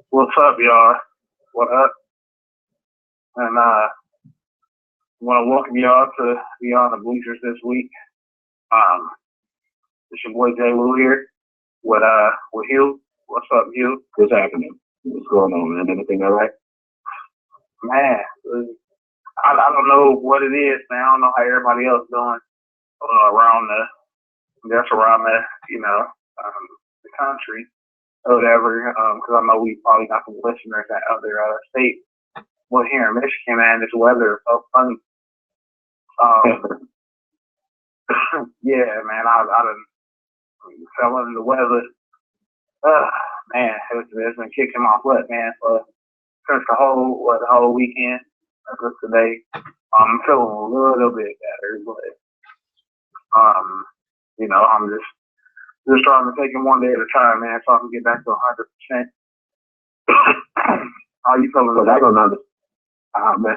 What's up, y'all? What up? And want to welcome y'all to be on the Bleacherz this week. It's your boy Jay Lou here with Hugh. What's up, Hugh? What's happening? What's going on, man? Everything all right? Man, I don't know what it is, man. I don't know how everybody else doing around the country or whatever. Because I know we probably got some listeners at other states. Well, here in Michigan, man, this weather is so funny. Yeah, man, I done fell into the weather. Man, it's been kicking my butt, man. So since the whole weekend, just today, I'm feeling a little bit better, but I'm just trying to take it one day at a time, man, so I can get back to 100%. How you feeling? But I don't understand.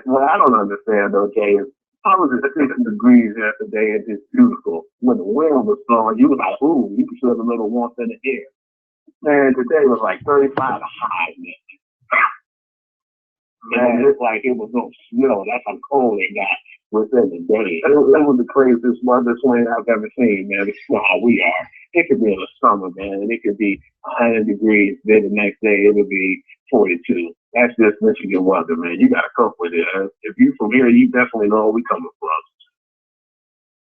What I don't understand, though, Jay, is I was at 60 degrees yesterday and it's beautiful. When the wind was blowing, you was like, ooh, you could feel a little warmth in the air. Man, today was like 35 high, man. And it looked like it was going to snow. That's how cold it got within the day. It was the craziest weather swing I've ever seen, man. It's how we are. It could be in the summer, man, and it could be 100 degrees. Then the next day it would be 42. That's just Michigan weather, man. You got to cope with it. If you from here, you definitely know where we coming from.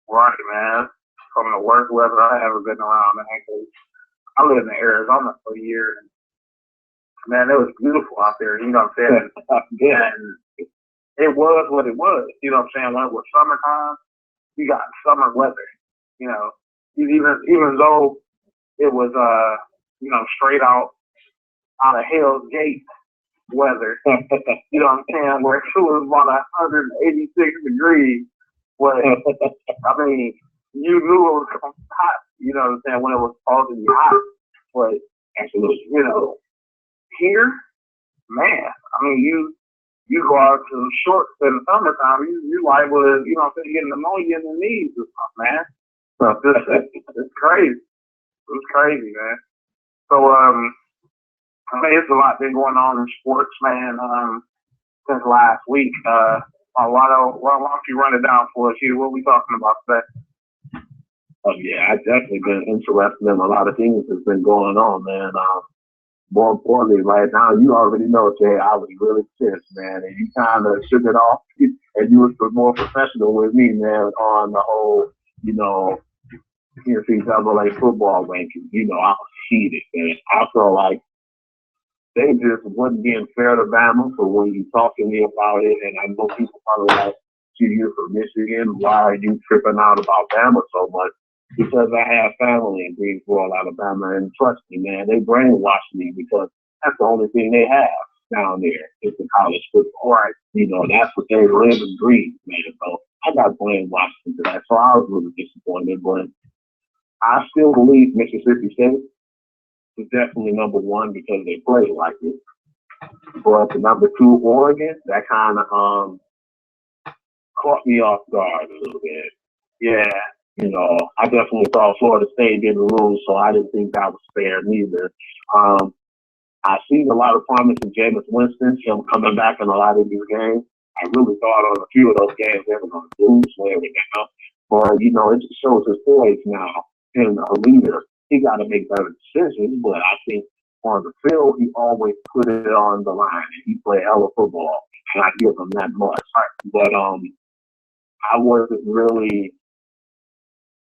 Right, man. From the worst weather I ever been around, man. I lived in Arizona for a year. Man, it was beautiful out there. You know what I'm saying? Yeah. And it was what it was. You know what I'm saying? When it was summertime, you got summer weather. You know, even though it was straight out of Hell's Gate weather. You know what I'm saying? Where it was about 186 degrees. But I mean, you knew it was hot. You know what I'm saying? When it was supposed to be hot. But absolutely, here, man, I mean, you go out to the shorts in the summertime, you liable to, getting pneumonia in the knees or something, man. So it's crazy. It's crazy, man. So, I mean, it's a lot been going on in sports, man, since last week. Why don't you run it down for us here? What are we talking about today? Yeah, I've definitely been interested in a lot of things that's been going on, man. More importantly, right now, you already know, Jay, I was really pissed, man, and you kind of shook it off, and you were more professional with me, man, on the whole, NCAA football rankings. I was heated, man. I felt like they just wasn't being fair to Bama. So when you talk to me about it, and I know people probably like, you're from Michigan, why are you tripping out about Bama so much? Because I have family in Greensboro, Alabama, and trust me, man, they brainwashed me because that's the only thing they have down there is the college football. Right. That's what they live and breathe, man. So I got brainwashed into that. So I was really disappointed, but I still believe Mississippi State is definitely number one because they play like it. But the number two, Oregon, that kind of caught me off guard a little bit. Yeah. I definitely thought Florida State didn't lose, so I didn't think that was fair neither. I seen a lot of promise in Jameis Winston, him coming back in a lot of these games. I really thought on a few of those games they were going to lose, but it just shows his poise now. And a leader, he got to make better decisions, but I think on the field, he always put it on the line, and he played hella football, and I give him that much. But I wasn't really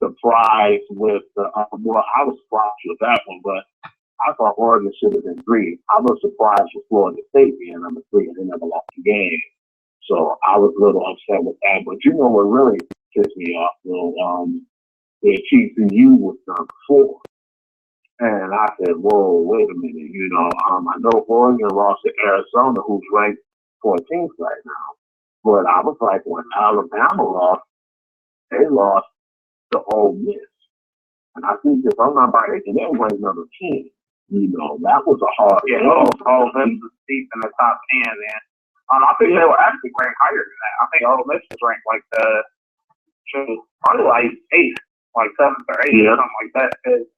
surprised with I was surprised with that one, but I thought Oregon should have been 3. I was surprised with Florida State being number 3 and they never lost the game. So I was a little upset with that. But what really pissed me off, the TCU was number 4. And I said, whoa, wait a minute. I know Oregon lost to Arizona, who's ranked 14th right now. But I was like, when Alabama lost, they lost to Ole Miss. And I think if I'm not mistaken, they ranked number 10. That was a hard loss. Ole Miss was deep in the top 10, man. I think they were actually ranked higher than that. I think Ole Miss was ranked like probably like 8th, like 7th or 8th or something like that. Because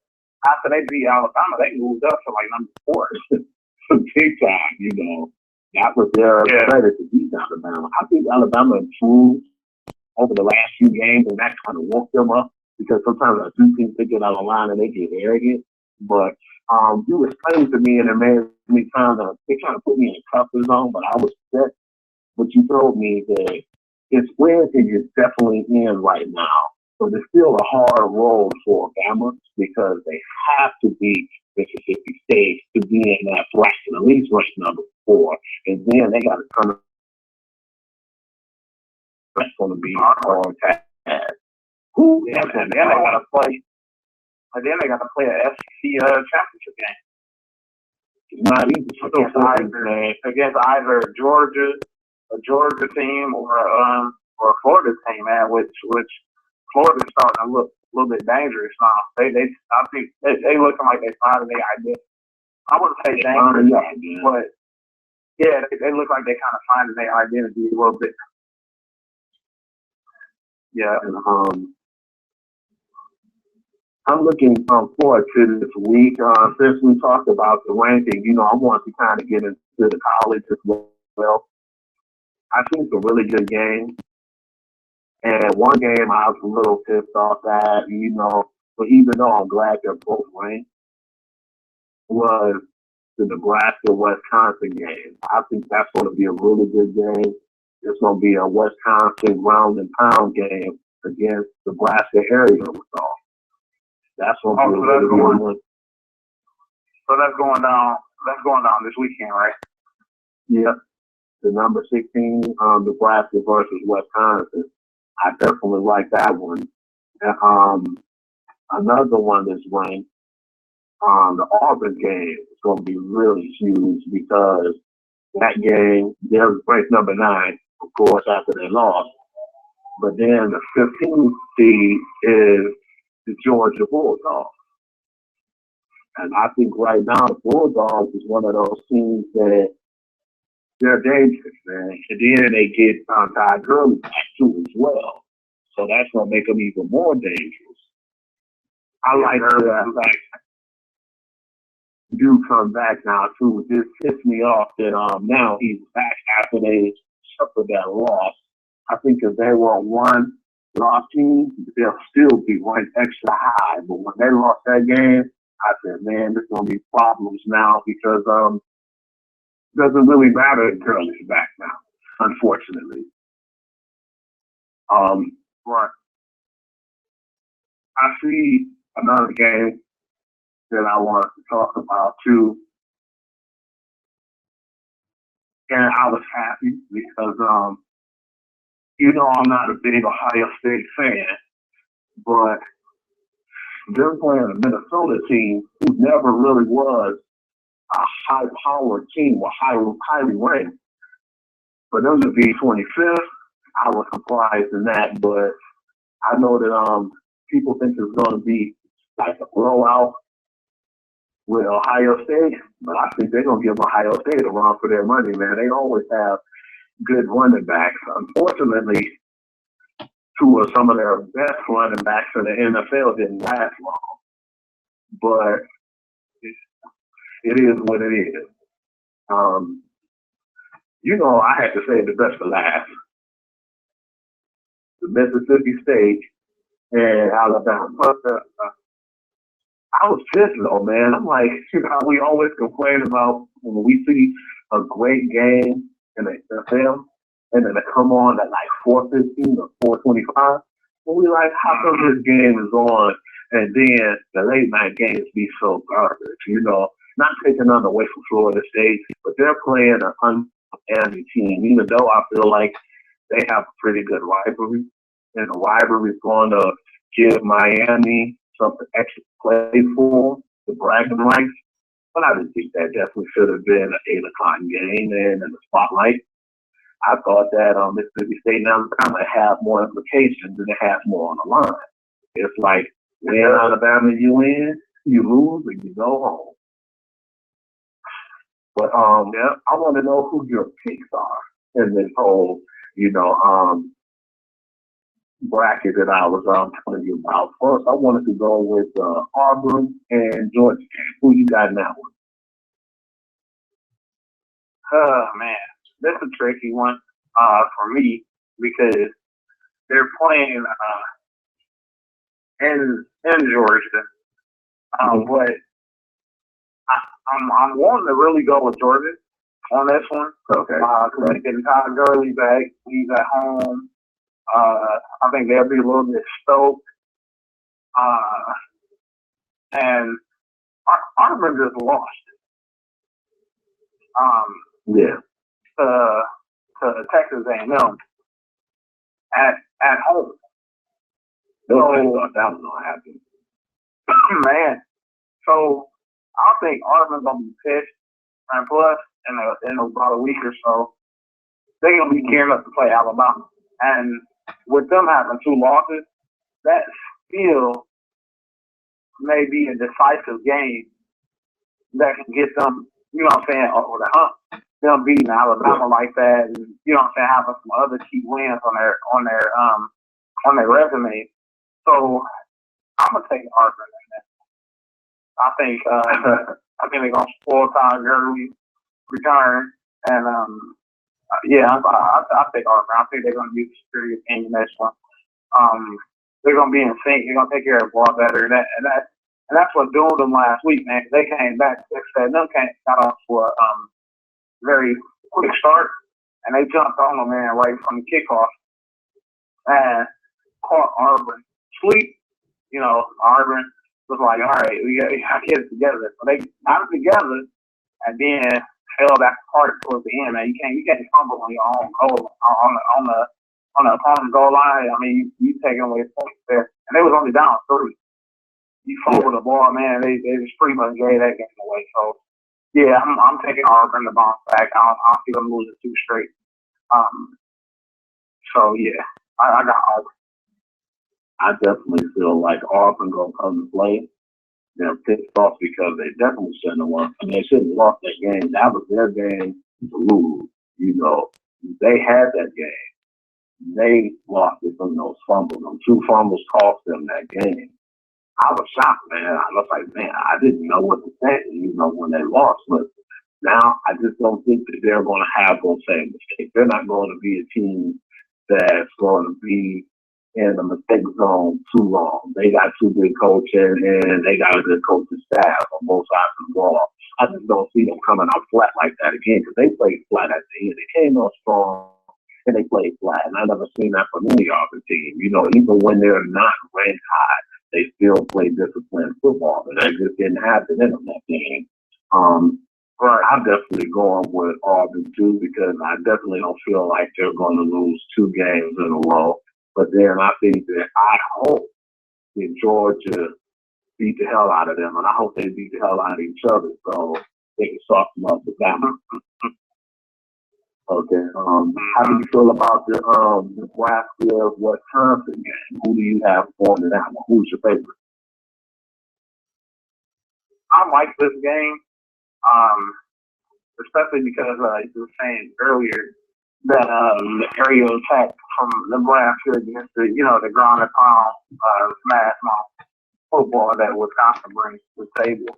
after they beat Alabama, they moved up to like number 4. Big time, That was their credit to beat Alabama. I think Alabama improved over the last few games, and that kind of woke them up because sometimes I do think they get out of line and they get arrogant. But you explained to me, and it made me they kind of put me in a tougher zone, but I was upset. But you told me that it's where it is definitely in right now. So there's still a hard road for Alabama because they have to beat Mississippi State to be in that bracket, at least ranked number 4. And then they got to come up. That's going to be hard task. And then they got to play. And then they got to play an SEC championship game. Not easy against either a Georgia team, or a Florida team, man. Which Florida's starting to look a little bit dangerous now. I think they looking like they found their identity. I wouldn't say dangerous, but yeah, they look like they kind of finding their identity a little bit. Yeah, and I'm looking forward to this week. Since we talked about the ranking, I want to kind of get into the college as well. I think it's a really good game. And one game I was a little pissed off at, but even though I'm glad they're both ranked, was the Nebraska-Wisconsin game. I think that's going to be a really good game. It's going to be a Wisconsin ground and pound game against Nebraska area results. That's going to be a really good one. So that's going down. That's going down this weekend, right? Yep. The number 16, Nebraska versus Wisconsin. I definitely like that one. Another one that's ranked, the Auburn game is going to be really huge because that game, they're ranked number 9, of course, after they lost. But then the 15th seed is the Georgia Bulldogs. And I think right now the Bulldogs is one of those teams that they're dangerous, man. And then they get Todd Gurley back too as well. So that's going to make them even more dangerous. I like that do come back now too. It just pissed me off that now he's back after they suffered that loss. I think if they were one loss team, they'll still be ranked extra high. But when they lost that game, I said, man, there's going to be problems now because it doesn't really matter if Gurley's back now, unfortunately. Right. I see another game that I want to talk about too. And I was happy because, I'm not a big Ohio State fan, but they're playing a Minnesota team who never really was a high-powered team or highly ranked. But them to be 25th, I was surprised in that. But I know that people think it's going to be like a blowout with Ohio State, but I think they're going to give Ohio State a run for their money, man. They always have good running backs. Unfortunately, two of some of their best running backs in the NFL didn't last long. But it is what it is. I had to say the best for last. The Mississippi State and Alabama. I was pissed though, man. I'm like, we always complain about when we see a great game in the NFL and then they come on at like 4:15 or 4:25. And we like, how come this game is on and then the late night games be so garbage? Not taking none away from Florida State, but they're playing an unfair team, even though I feel like they have a pretty good rivalry. And the rivalry is going to give Miami something extra to play for. the bragging rights. But I didn't think that definitely should have been an 8 o'clock game and in the spotlight. I thought that Mississippi State now kind of have more implications and it has more on the line. It's like, win Alabama, you win, you lose, and you go home. But yeah, I want to know who your picks are in this whole, bracket that I was telling you about. First, I wanted to go with Auburn and Georgia game. Who you got in that one? Oh man, that's a tricky one for me because they're playing in Georgia, but I'm wanting to really go with Georgia on this one. Okay. Because getting Todd Gurley back, he's at home. I think they'll be a little bit stoked. And Auburn just lost. Yeah. To Texas A&M at home. So I thought that was gonna happen. Man. So I think Auburn's gonna be pissed, and plus in about a week or so, they're gonna be gearing up to play Alabama. And with them having 2 losses, that still may be a decisive game that can get them, over the hump. Them beating Alabama like that, and having some other key wins on their resume. So I'm gonna take Auburn in that. I think they're gonna spoil Todd Gurley's return, and I think Auburn. I think they're gonna be a serious game in this one. They're gonna be in sync. They're gonna take care of the ball better, and that's what doomed them last week, man. They came back. Them got off for a very quick start, and they jumped on them, man, right from the kickoff, and caught Auburn sleep. Auburn was like, all right, we got to get it together. So they got it together, and then fell back apart towards the end. Man, you can't fumble on your own goal on the opponent's goal line. I mean, you taking away points there, and they was only down 3. You fumbled the ball, man. They just pretty much gave that game away. So yeah, I'm taking Auburn to bounce back. I don't see them losing 2 straight. So yeah, I got Auburn. I definitely feel like Auburn gonna come to play. They're pissed off because they definitely shouldn't have won. I mean, they shouldn't have lost that game. That was their game to lose. They had that game. They lost it from those fumbles. Them 2 fumbles cost them that game. I was shocked, man. I was like, man, I didn't know what to think, when they lost. But now I just don't think that they're going to have those same mistakes. They're not going to be a team that's going to be in the mistake zone too long. They got 2 good coaches and they got a good coaching staff on both sides of the ball. I just don't see them coming out flat like that again because they played flat at the end. They came out strong and they played flat. And I've never seen that from any other team. Even when they're not ranked high, they still play disciplined football. But that just didn't happen in them that game. I'm definitely going with Auburn too because I definitely don't feel like they're going to lose 2 games in a row. But then I think that I hope that Georgia beat the hell out of them, and I hope they beat the hell out of each other so they can soften up the balance. Okay. How do you feel about the Nebraska-Wisconsin game? Who do you have going in that one? Who's your favorite? I like this game, especially because you were saying earlier that the aerial attack from Nebraska against the ground and pound smash mouth football that Wisconsin brings to the table.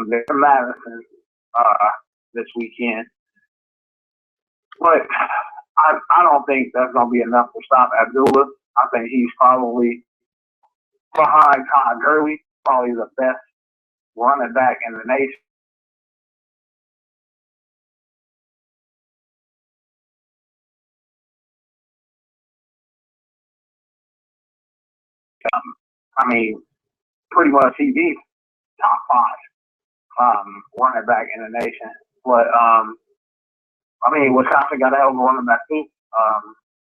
They're Madison this weekend. But I don't think that's going to be enough to stop Abdullah. I think he's probably behind Todd Gurley, probably the best running back in the nation. I mean, pretty much he beat top 5 running back in the nation. But Wisconsin got a hell of a running back too.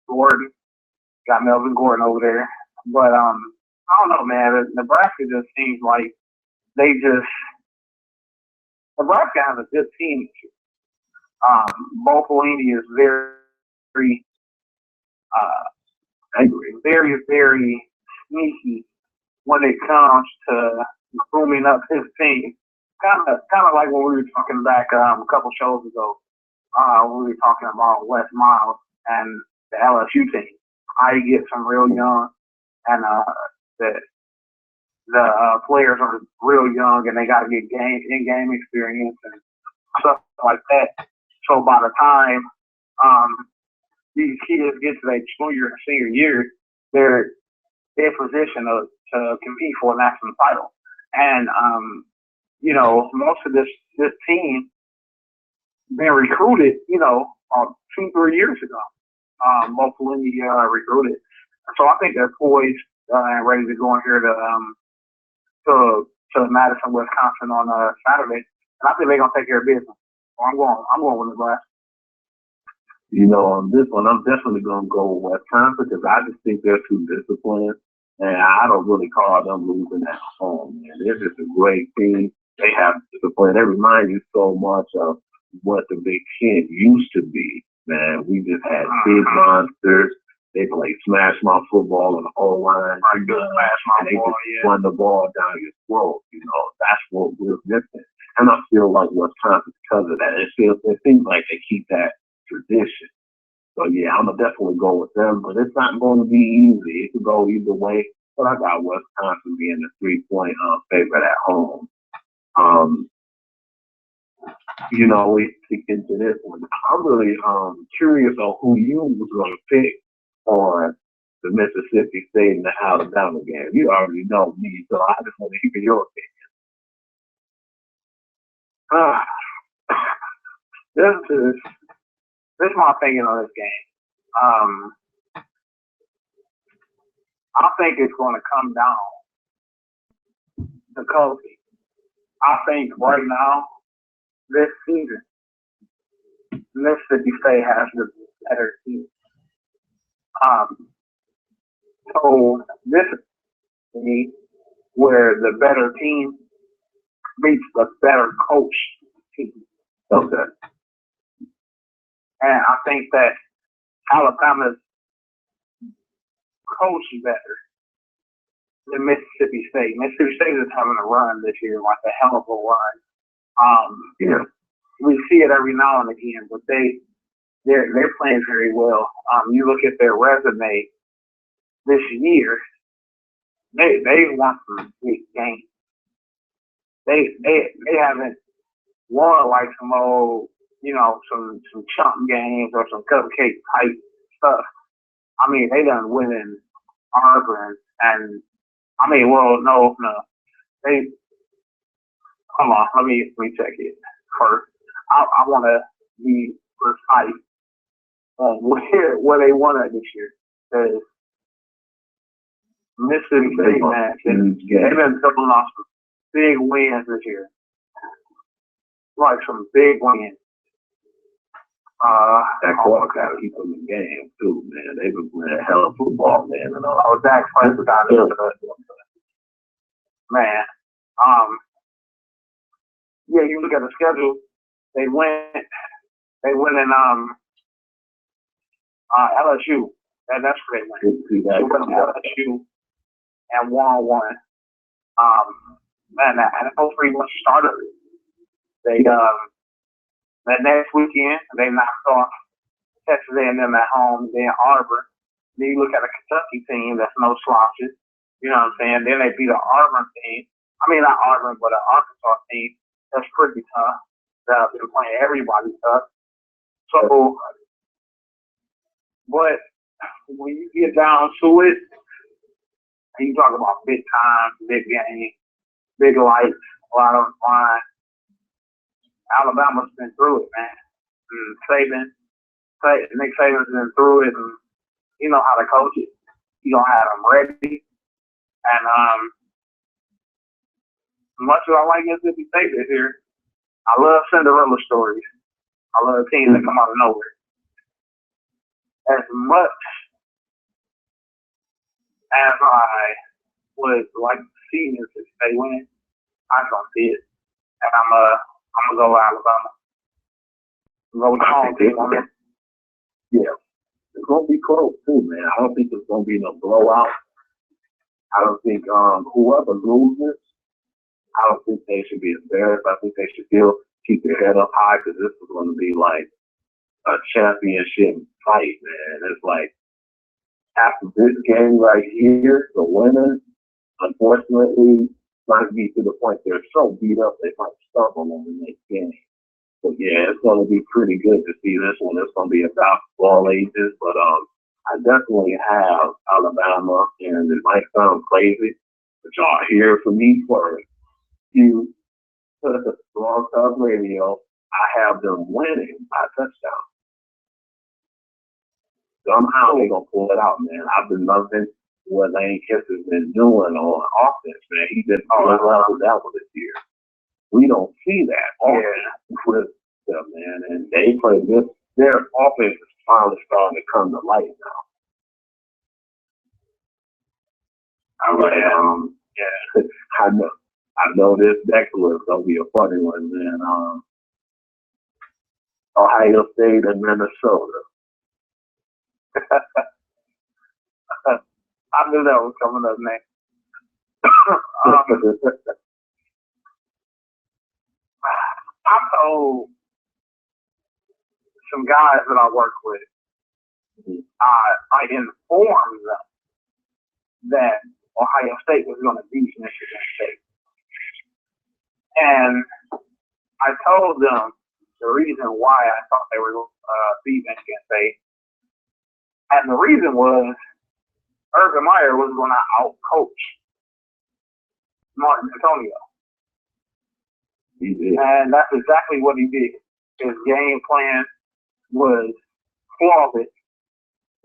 Gordon got Melvin Gordon over there. But I don't know, man. Nebraska just seems like Nebraska has a good team. Buffalini is very, very, very sneaky when it comes to grooming up his team. Kind of like when we were talking back a couple shows ago. We were talking about Wes Miles and the LSU team. How you get some real young, and the players are real young, and they got to get in-game experience and stuff like that. So by the time these kids get to their junior and senior year, they're in position to compete for a national title. And most of this team been recruited, 2-3 years ago. Buffalini recruited. So I think they're poised and ready to go in here to Madison, Wisconsin on Saturday. And I think they're gonna take care of business. So I'm going with Nebraska. On this one, I'm definitely gonna go with Wisconsin because I just think they're too disciplined, and I don't really call them losing at home. Man, they're just a great team. They have discipline. They remind you so much of what the Big Ten used to be. Man, we just had big monsters. They played smash mouth football on the whole line. Good smash mouth ball, yeah. Run the ball down your throat. That's what we're missing. And I feel like Wisconsin, because of that, it seems like they keep that tradition. So yeah, I'm gonna definitely go with them, but it's not going to be easy. It could go either way. But I got Wisconsin being the 3-point favorite at home. We kick into this one. I'm really curious on who you was going to pick on the Mississippi State and the Alabama game. You already know me, so I just want to hear your opinion. This is my opinion on this game. I think it's going to come down to coaching. I think right now, this season, Mississippi State has the better team. So this is me where the better team beats the better coach team. Okay. And I think that Alabama's coach is better than Mississippi State. Mississippi State is having a run this year, like a hell of a run. We see it every now and again, but they're playing very well. You look at their resume this year, they won some big games. They haven't won like some old, some chump games or some cupcake type stuff. I mean, they done winning Auburn and no. Hold on, let me check it first. I want to be precise on where they won at this year. Because Mississippi State, man, they've been coming off some big wins this year. Like some big wins. That quarterback got to keep them in the game, too, man. They've been playing a hell of football, man. Dak Prescott is man. Yeah, you look at the schedule. They went in LSU. That's where they went. They went to LSU and won. Man, and those pretty much started. They that next weekend they knocked off Texas A&M at home, then Auburn. Then you look at a Kentucky team that's no slouches. You know what I'm saying? Then they beat an Auburn team. I mean, not Auburn, but an Arkansas team that's pretty tough. That been playing everybody tough. So, but when you get down to it, and you talk about big time, big game, big lights, a lot of flying. Alabama's been through it, man. Nick Saban's been through it, and you know how to coach it. You don't have them ready. And much as I like Mississippi State this year, I love Cinderella stories. I love teams that come out of nowhere. As much as I would like to see Mississippi State win, I don't see it. And I'm gonna go Alabama. Go with the home team on it. Yeah. It's gonna be close too, man. I don't think it's gonna be no blowout. I don't think whoever loses, I don't think they should be embarrassed. I think they should still keep their head up high because this is going to be like a championship fight, man. It's like after this game right here, the winner, unfortunately, might be to the point they're so beat up they might stumble on the next game. But yeah, it's going to be pretty good to see this one. It's going to be about all ages, but I definitely have Alabama, and it might sound crazy, but y'all hear from me first. You Blog Talk Radio, I have them winning by touchdown. Somehow they're gonna pull it out, man. I've been loving what Lane Kiffin's been doing on offense, man. He's been all leveled out this year. We don't see that often with them, man. And they play this. Their offense is finally starting to come to light now. I know this next one is gonna be a funny one, man. Ohio State and Minnesota. I knew that was coming up next. I told some guys that I work with, I informed them that Ohio State was going to beat Michigan State. And I told them the reason why I thought they were going to beat Michigan State. And the reason was Urban Meyer was going to out-coach Martin Antonio. He did. And that's exactly what he did. His game plan was flawless.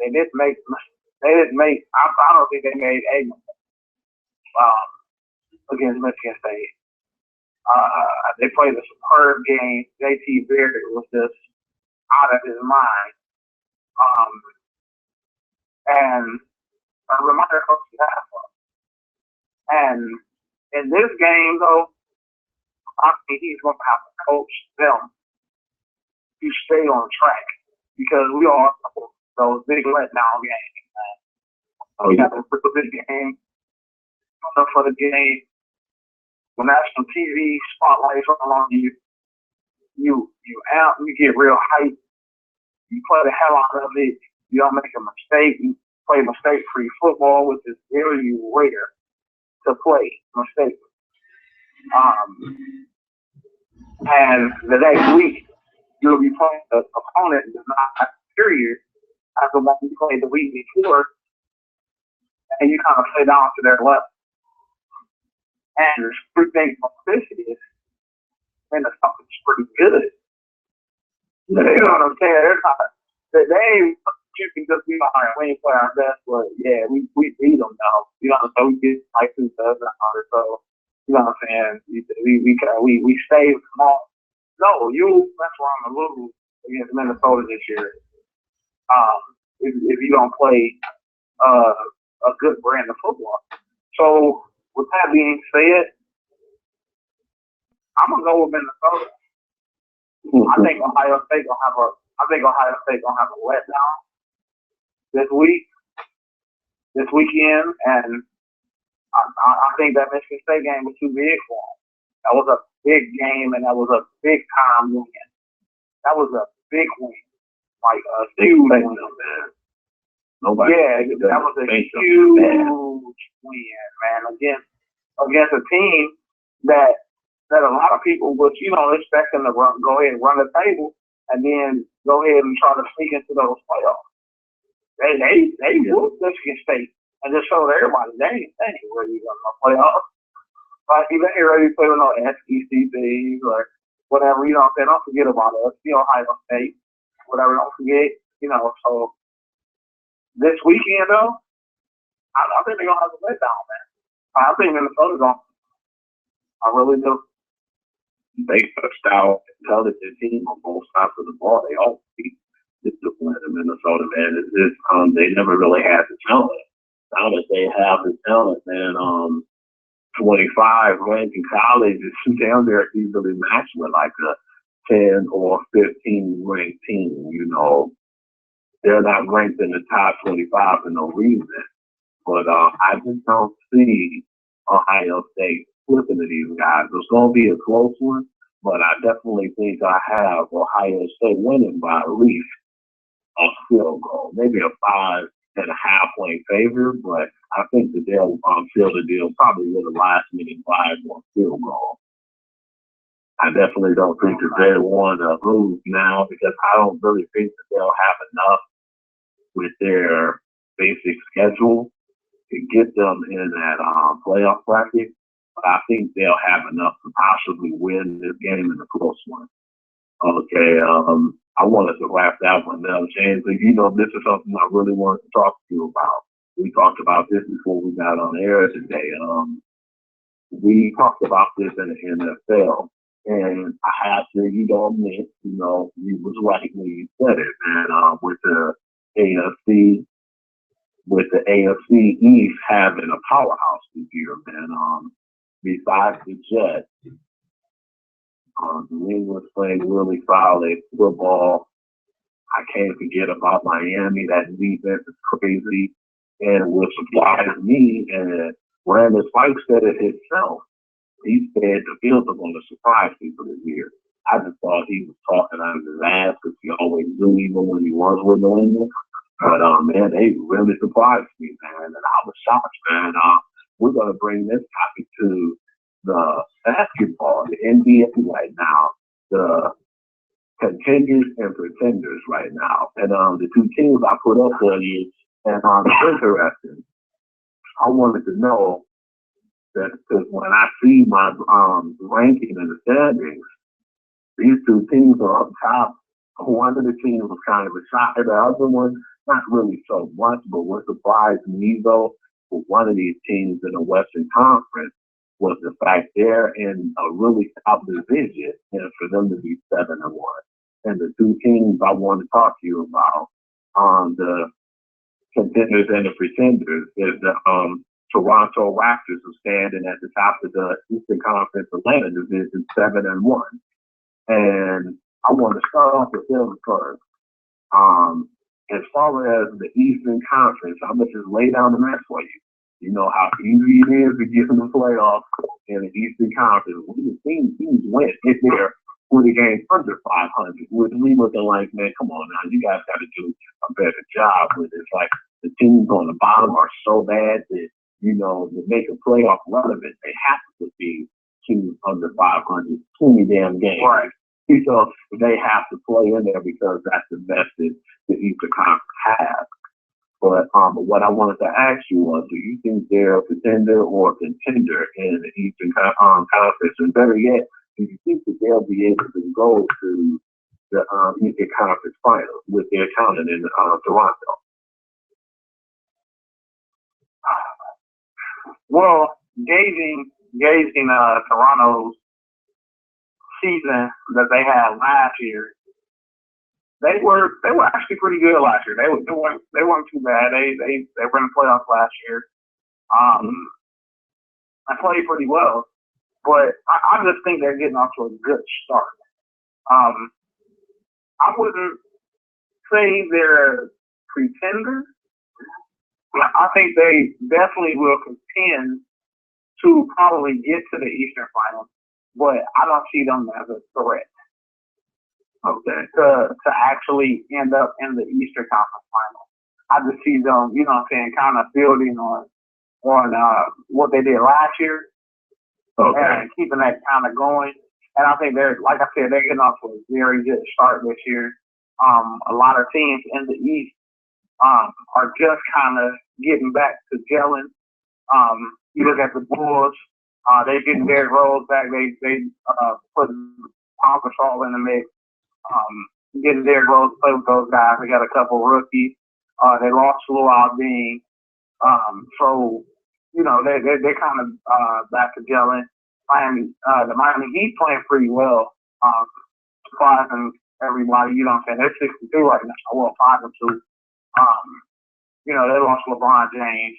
I don't think they made a against Michigan State. They played a superb game. JT Barrett was just out of his mind. And Urban Meyer coached the half up. And in this game, though, I think he's going to have to coach them to stay on track because we all know those big letdown games. We have a big game for the game. When national TV spotlights on you, you get real hype. You play the hell out of it. You don't make a mistake. You play mistake-free football, which is very rare to play mistakes. And the next week, you'll be playing an opponent that's not superior as the one you played the week before, and you kind of play down to their level. And the three things about this is, Minnesota's pretty good. You know what I'm saying? They're not, you can just be like, we ain't play our best, but yeah, we beat them now. You know what I'm saying? We get like 2 7 so. You know what I'm saying? We stay small. No, that's why I'm a little against Minnesota this year. If you don't play a good brand of football. So with that being said, I'm gonna go with Minnesota. I think Ohio State gonna have a letdown this weekend, and I think that Michigan State game was too big for them. That was a big game, and that was a big time win. That was a big win, like a huge win, man. That was a huge win, man, against a team that a lot of people was, expect them to go ahead and run the table, and then go ahead and try to sneak into those playoffs. They whooped Michigan State. And just showed everybody they ain't ready to go to playoffs. Like, they ain't ready to play with no SEC teams or whatever, you know what I'm saying? Don't forget about us. Ohio State, whatever, don't forget, So, this weekend, though, I think they're going to have a letdown, man. I think Minnesota's going to. I really do. They touched out intelligent team on both sides of the ball. They all beat disciplined in Minnesota, man. They never really had the talent. Now that they have the talent, man, 25 ranked in college is down there easily matched with like a 10 or 15 ranked team. You know, they're not ranked in the top 25 for no reason. But I just don't see Ohio State flipping to these guys. It's going to be a close one, but I definitely think I have Ohio State winning by at least a field goal, maybe a 5.5 point favor, but I think that they'll seal the deal probably with a last minute 5 or field goal. I definitely don't think that they want to lose now because I don't really think that they'll have enough with their basic schedule to get them in that playoff bracket. But I think they'll have enough to possibly win this game in a close one. Okay, I wanted to wrap that one up, James. You know, this is something I really wanted to talk to you about. We talked about this before we got on air today. We talked about this in the NFL, and I have to, admit, you was right when you said it, man. With the AFC East having a powerhouse this year, man. Besides the Jets, New England's playing really solid football. I can't forget about Miami. That defense is crazy. And what surprised me, and Brandon Spike said it himself, he said the Bills are going to surprise people this year. I just thought he was talking out of his ass because he always knew even when he was with New England. But, man, they really surprised me, man. And I was shocked, man. We're going to bring this topic to the basketball, the NBA right now, the contenders and pretenders right now. And the two teams I put up for you, and it's interesting. I wanted to know that because when I see my ranking in the standings, these two teams are up top. One of the teams was kind of a shock, and the other one, not really so much, but what surprised me, though, for one of these teams in the Western Conference was the fact they're in a really top division, and for them to be 7-1. And the two teams I want to talk to you about, the contenders and the pretenders, is the Toronto Raptors are standing at the top of the Eastern Conference Atlanta division, 7-1. And I want to start off with them first. As far as the Eastern Conference, I'm going to just lay down the match for you. You know how easy it is to get in the playoffs in the Eastern Conference. We've seen teams win if they're with a game under 500. With me looking like, man, come on now, you guys got to do a better job with it. It's like the teams on the bottom are so bad that, to make a playoff relevant, they have to put these teams under 500, 20 damn games. Right. So they have to play in there because that's the best that the Eastern Conference has. But what I wanted to ask you was, do you think they're a pretender or a contender in the Eastern Conference? And better yet, do you think that they'll be able to go to the Eastern Conference Finals with their talent in Toronto? Well, gauging Toronto's season that they had last year, they were actually pretty good last year. They weren't too bad. They were in the playoffs last year. I played pretty well, but I just think they're getting off to a good start. I wouldn't say they're a pretender. I think they definitely will contend to probably get to the Eastern Finals, but I don't see them as a threat. Okay. To actually end up in the Eastern Conference Finals. I just see them, kind of building on what they did last year. Okay. And keeping that kind of going. And I think they're getting off to a very good start this year. A lot of teams in the East are just kind of getting back to gelling. You look at the Bulls, they're getting Derrick Rose back. They put Paul Gasol in the mix. Getting Derrick Rose to play with those guys. They got a couple rookies. They lost Luau Dean. So, they're kind of back to gelling. The Miami Heat playing pretty well. Surprising everybody, they're 62 right now. Well, 5-2. They lost LeBron James.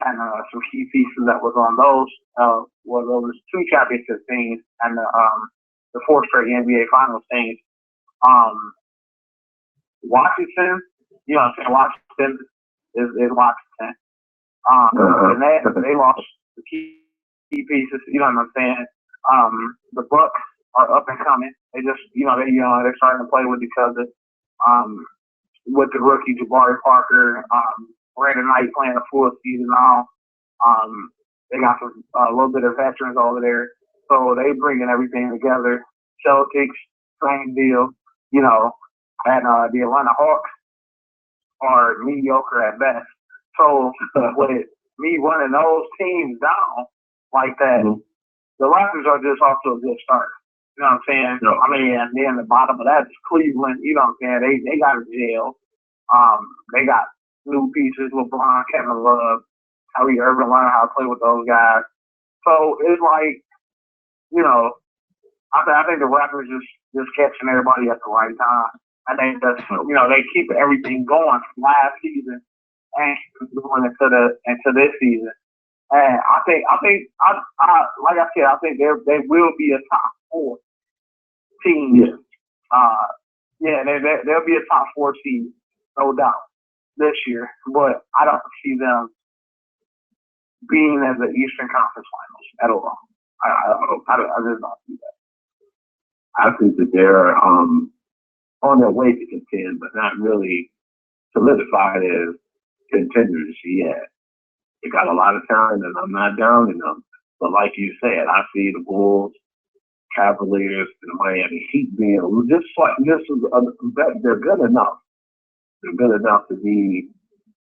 and some key pieces that was on those. Well, there was two championship teams and the four straight NBA Finals teams. Um, Washington, you know what I'm saying? Washington is Washington. And they lost the key pieces, you know what I'm saying? The Bucks are up and coming. They just, they're starting to play with each other. With the rookie Jabari Parker, Brandon Knight playing a full season now. They got some a little bit of veterans over there, so they bringing everything together. Celtics, same deal. And the Atlanta Hawks are mediocre at best. So with me running those teams down like that, the Raptors are just off to a good start. You know what I'm saying? No. I mean, and then the bottom of that is Cleveland. You know what I'm saying? They got a jail. They got new pieces, LeBron, Kevin Love, Kyrie Irving learning how to play with those guys. So it's like, I think the Raptors just catching everybody at the right time. I think that's, they keep everything going from last season and going into this season. And I think, like I said, I think they will be a top four team. Yeah. They'll be a top four team, no doubt, this year. But I don't see them being in the Eastern Conference Finals at all. I just don't see that. I think that they're on their way to contend, but not really solidified as contenders yet. They got a lot of talent, and I'm not downing them. But like you said, I see the Bulls, Cavaliers, and the Miami Heat being they're good enough. They're good enough to be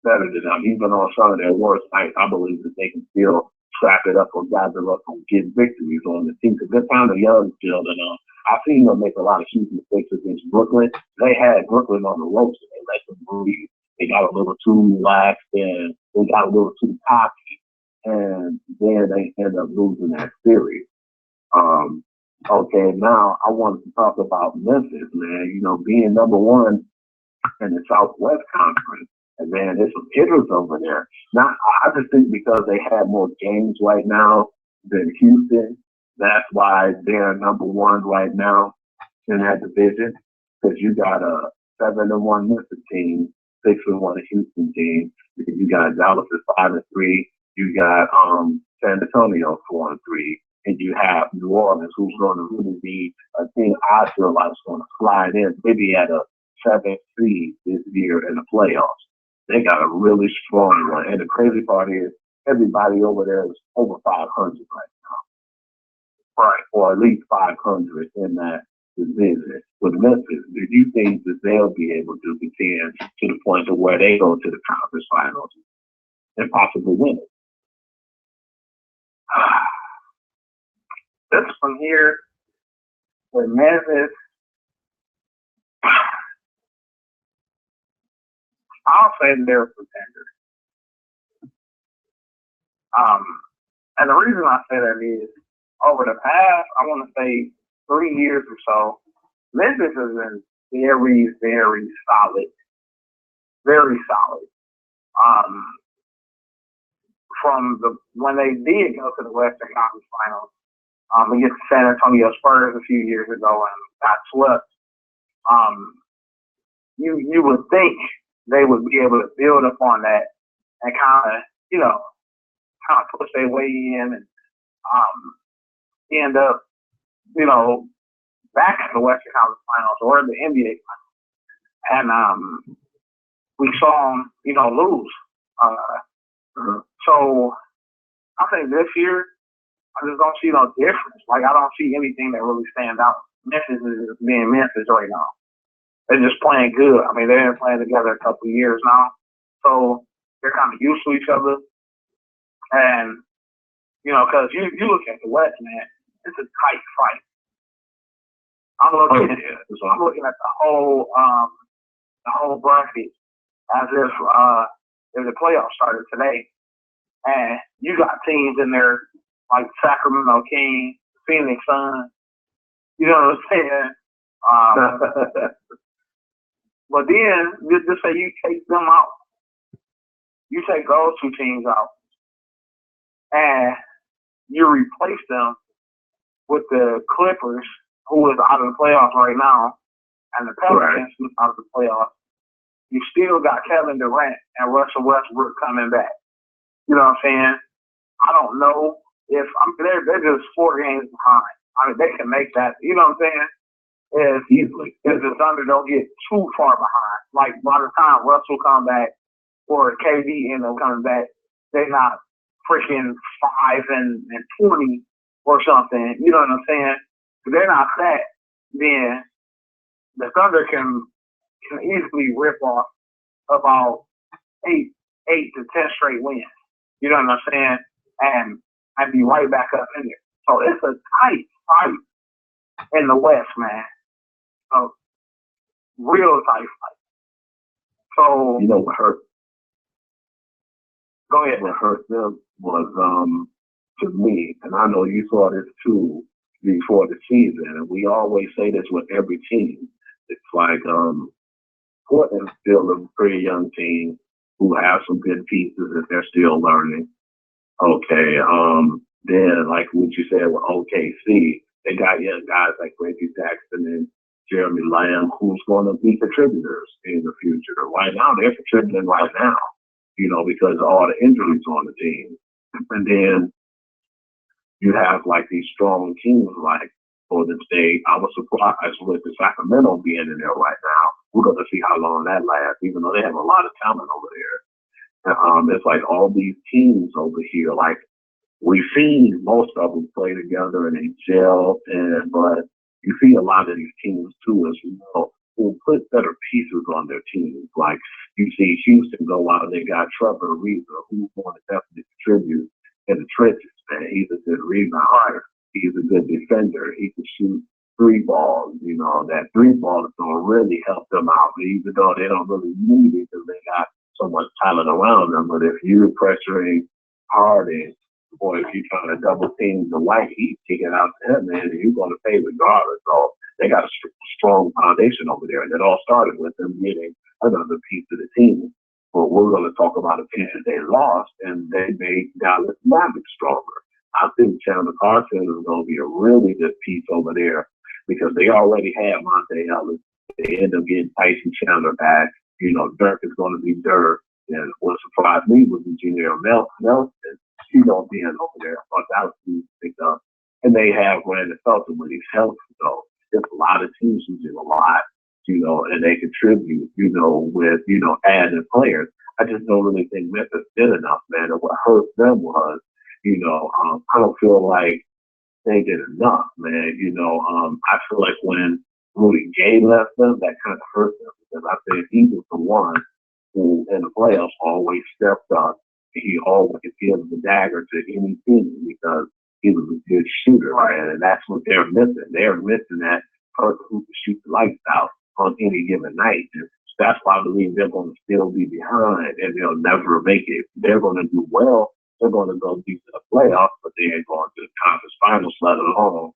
better than them. Even on some of their worst nights, I believe that they can still scrap it up or gather up and get victories on the team. Because they're kind of young still, and I've seen them make a lot of huge mistakes against Brooklyn. They had Brooklyn on the ropes, and they let them breathe. They got a little too relaxed, and they got a little too cocky, and then they end up losing that series. Okay, now I wanted to talk about Memphis, man. Being number one in the Southwest Conference, and man, there's some hitters over there. Now, I just think because they have more games right now than Houston, that's why they're number one right now in that division. Because you got a 7-1 Memphis team, 6-1 Houston team. You got Dallas at 5-3. You got San Antonio 4-3, and you have New Orleans, who's going to really be a team I feel like is going to slide in, maybe at a 7th seed this year in the playoffs. They got a really strong one, and the crazy part is everybody over there is over 500 right now, right, or at least 500 in that division. With Memphis, do you think that they'll be able to contend to the point of where they go to the conference finals and possibly win it? This one here with Memphis, I'll say they're a contender. And the reason I say that is over the past, I want to say 3 years or so, Memphis has been very, very solid. Very solid. From when they did go to the Western Conference Finals, against the San Antonio Spurs a few years ago and got swept, you would think they would be able to build upon that and kind of push their way in and end up, back in the Western Conference Finals or the NBA Finals. And we saw them, lose. So I think this year, I just don't see no difference. Like, I don't see anything that really stands out. Memphis is being Memphis right now. They're just playing good. I mean, they've been playing together a couple of years now. So they're kind of used to each other. And, because you look at the West, man, it's a tight fight. I'm looking at the whole bracket as if the playoffs started today. And you got teams in there like Sacramento Kings, Phoenix Suns. You know what I'm saying? But then, just say you take them out. You take those two teams out. and you replace them with the Clippers, who is out of the playoffs right now, and the Pelicans, who's out of the playoffs, you still got Kevin Durant and Russell Westbrook coming back. You know what I'm saying? I don't know if they're just 4 games behind. I mean, they can make that. You know what I'm saying? If the Thunder don't get too far behind, like by the time Russell come back or KD end up coming back, they're not freaking 5 and 20 or something. You know what I'm saying? If they're not that, then the Thunder can easily rip off about 8 to 10 straight wins. You know what I'm saying? And be right back up in there. So it's a tight fight in the West, man. A real tight fight. So you know what hurt? Go ahead. What hurt them was to me, and I know you saw this too before the season, and we always say this with every team. It's like Portland's still a pretty young team who have some good pieces that they're still learning. Okay, then like what you said with OKC, they got young guys like Reggie Jackson and Jeremy Lamb who's going to be contributors in the future. Right now, they're contributing right now, because of all the injuries on the team. And then you have like these strong teams like Golden State. I was surprised with the Sacramento being in there right now. We're going to see how long that lasts, even though they have a lot of talent over there. It's like all these teams over here, like we've seen most of them play together and they gel, but you see a lot of these teams too as well who put better pieces on their teams. Like you see Houston go out and they got Trevor Ariza, who's going to definitely contribute in the trenches. Man, he's a good rebounder. He's a good defender. He can shoot 3 balls. That 3 ball is going to really help them out, even though they don't really need it because they got so much talent around them. But if you're pressuring Harden, or if you're trying to double team the White Heat, kick it out to him, man, you're going to pay regardless. So they got a strong foundation over there. And it all started with them getting another piece of the team. But we're going to talk about the pieces they lost, and they made Dallas Mavericks stronger. I think Chandler Carson is going to be a really good piece over there because they already had Monte Ellis. They end up getting Tyson Chandler back. Dirk is going to be Dirk. And what surprised me was Junior Nelson, being over there. I thought that was picked up. And they have Brandon Felton when he's healthy. So there's a lot of teams who do a lot, and they contribute, with, adding players. I just don't really think Memphis did enough, man. And what hurt them was, I don't feel like they did enough, man. I feel like when Rudy Gay left them, that kind of hurt them because I think he was the one who in the playoffs always stepped up. He always gives the dagger to any team because he was a good shooter, man. And that's what they're missing. They're missing that person who can shoot the lights out on any given night. And that's why I believe they're going to still be behind and they'll never make it. They're going to do well. They're going to go deep to the playoffs, but they ain't going to the conference finals, let alone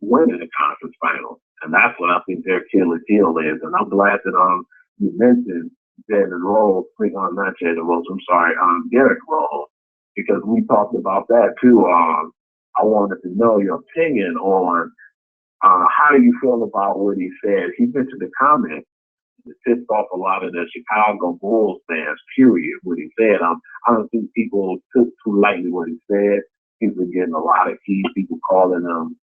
winning the conference finals. And that's what I think their Achilles heel is. And I'm glad that you mentioned Derrick Rose, not Jalen Rose, I'm sorry, Derrick Rose, because we talked about that too. I wanted to know your opinion on how do you feel about what he said. He mentioned a comment that pissed off a lot of the Chicago Bulls fans, period, what he said. I don't think people took too lightly what he said. He was getting a lot of heat, people calling him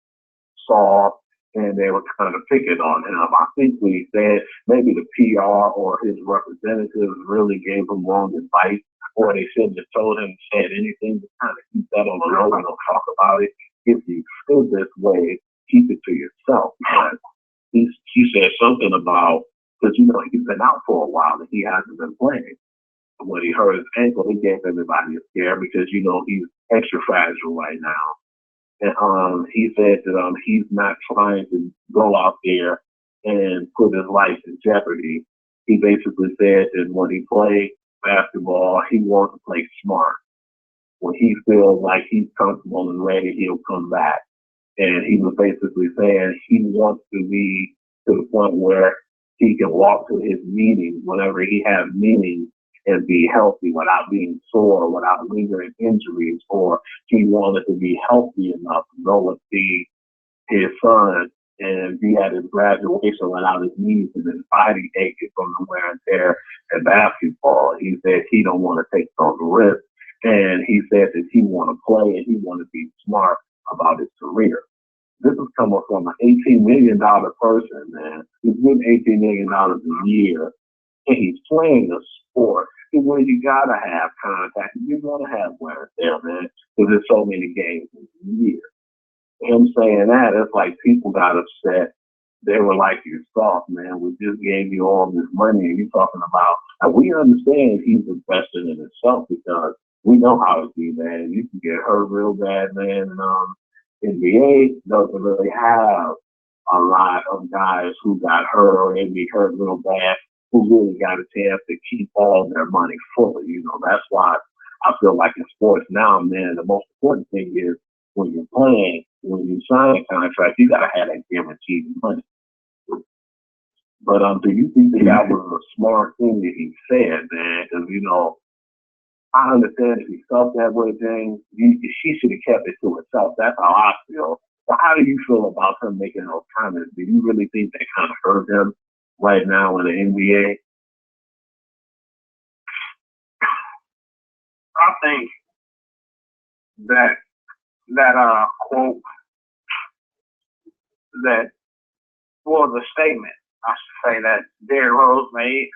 soft, and they were kind of picking on him. I think what he said, maybe the PR or his representatives really gave him wrong advice, or they shouldn't have told him said anything to kind of keep that on the low and don't talk about it. If you feel this way, keep it to yourself. But he said something about, because, he's been out for a while and he hasn't been playing. When he hurt his ankle, he gave everybody a scare because, he's extra fragile right now. And he said that he's not trying to go out there and put his life in jeopardy. He basically said that when he plays basketball, he wants to play smart. When he feels like he's comfortable and ready, he'll come back. And he was basically saying he wants to be to the point where he can walk to his meetings whenever he has meetings and be healthy without being sore, without lingering injuries, or he wanted to be healthy enough to go and see his son and be at his graduation without his knees and his body aching from the wear and tear at basketball. He said he don't want to take those risks. And he said that he want to play and he want to be smart about his career. This is coming from an $18 million person, man. He's getting $18 million a year, and he's playing a sport where you gotta have contact. You gotta have wear and tear, man, because there's so many games in a year. Him saying that, it's like people got upset. They were like, "You're soft, man. We just gave you all this money, and you're talking about." And we understand he's invested in himself because we know how it be, man. You can get hurt real bad, man. NBA doesn't really have a lot of guys who got hurt or maybe hurt real bad who really got a chance to keep all their money fully. You know, that's why I feel like in sports now, man, the most important thing is when you're playing, when you sign a contract, you gotta have that guaranteed money. But do you think that was a smart thing that he said, man? Because, you know, I understand if he felt that way, James, she should have kept it to herself. That's how I feel. But how do you feel about him making those comments? Do you really think that kind of hurt him right now in the NBA? I think that quote that the statement I should say that Derrick Rose made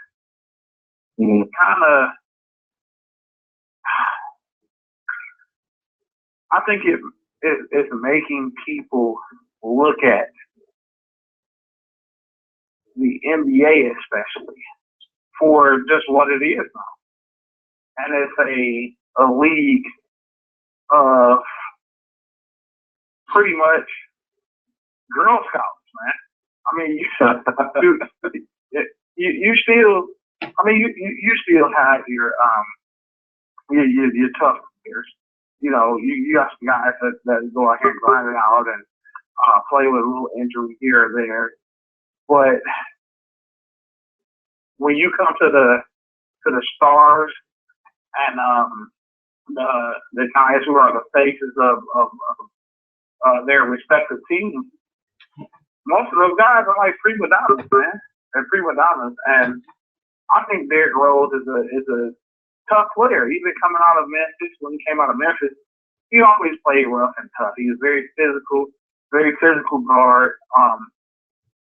kind of. I think it's making people look at the NBA especially for just what it is now. And it's a league of pretty much Girl Scouts, man. I mean, you still, I mean, you still have your tough players. You know, you got some guys that go out here and grind it out and play with a little injury here or there. But when you come to the stars and the guys who are the faces of their respective teams, most of those guys are like prima donnas, man. They're prima donnas, and I think Derrick Rose is a tough player. Even coming out of Memphis, when he came out of Memphis, he always played rough and tough. He was very physical guard,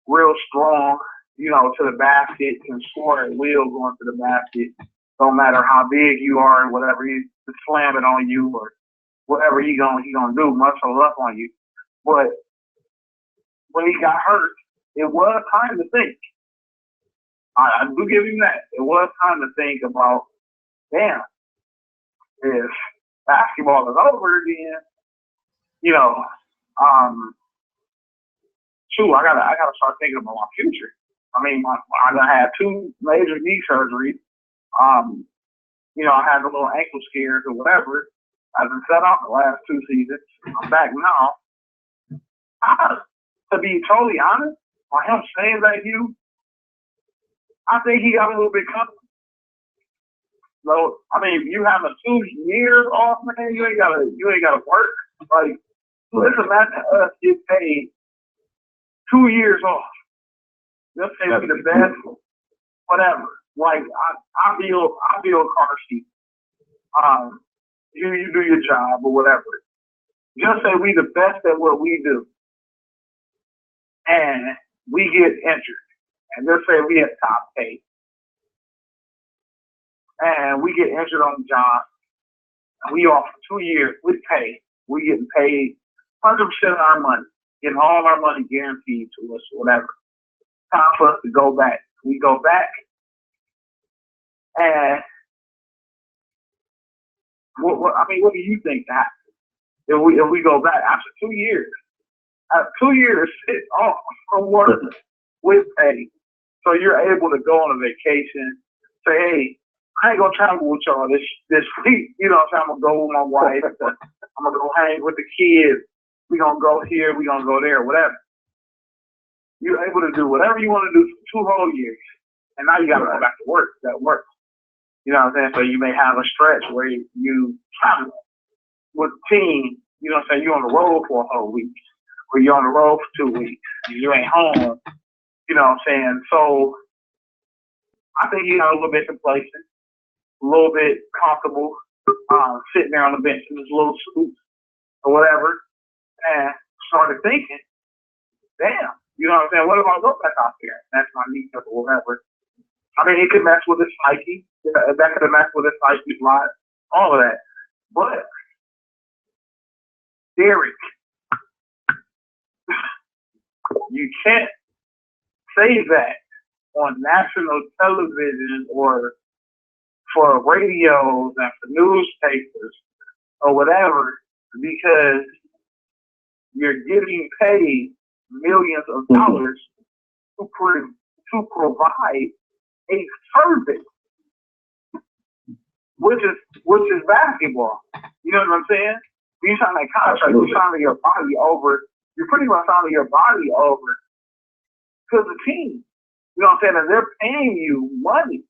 real strong, you know, to the basket, can score at will going to the basket. Don't matter how big you are and whatever, he's slamming on you or whatever he gonna do, muscle up on you. But when he got hurt, it was time to think. I do give him that. It was time to think about, damn, if basketball is over again, you know, I gotta start thinking about my future. I mean, I done had 2 major knee surgeries. You know, I had a little ankle scares or whatever. I've been set out the last 2 seasons. I'm back now. To be totally honest, by him saying that, I think he got a little bit comfortable. So, I mean, you have a 2 years off, man. You ain't gotta work. Like, let's imagine us get paid 2 years off. Let's say we're the best, whatever. Like, I feel Carsey. You do your job or whatever. Just say we the best at what we do, and we get injured, and let's say we at top pay, and we get injured on the job, and we off for 2 years with pay. We getting paid 100% of our money, getting all of our money guaranteed to us, whatever. Time for us to go back. We go back, and what do you think happens if we go back after 2 years? After 2 years, sit off from work with pay, so you're able to go on a vacation. Say, hey, I ain't gonna travel with y'all this week. You know, I'm gonna go with my wife. I'm gonna go hang with the kids. We gonna go here. We gonna go there. Whatever. You're able to do whatever you want to do for 2 whole years, and now you gotta go back to work. That work. You know what I'm saying? So you may have a stretch where you travel with the team, you know what I'm saying? You're on the road for a whole week, or you're on the road for 2 weeks, you ain't home, you know what I'm saying? So I think he got a little bit complacent, a little bit comfortable, sitting there on the bench in his little suit or whatever, and started thinking, damn, you know what I'm saying? What if I go back out there? That's my kneecap or whatever. I mean, it could mess with his psyche. That could have messed with his psyche a lot, all of that. But Derek, you can't say that on national television or for radios and for newspapers or whatever, because you're getting paid millions of dollars to provide a service, which is basketball. You know what I'm saying? You sign that contract, you're signing your body over. You're pretty much signing your body over to the team. You know what I'm saying? And they're paying you money.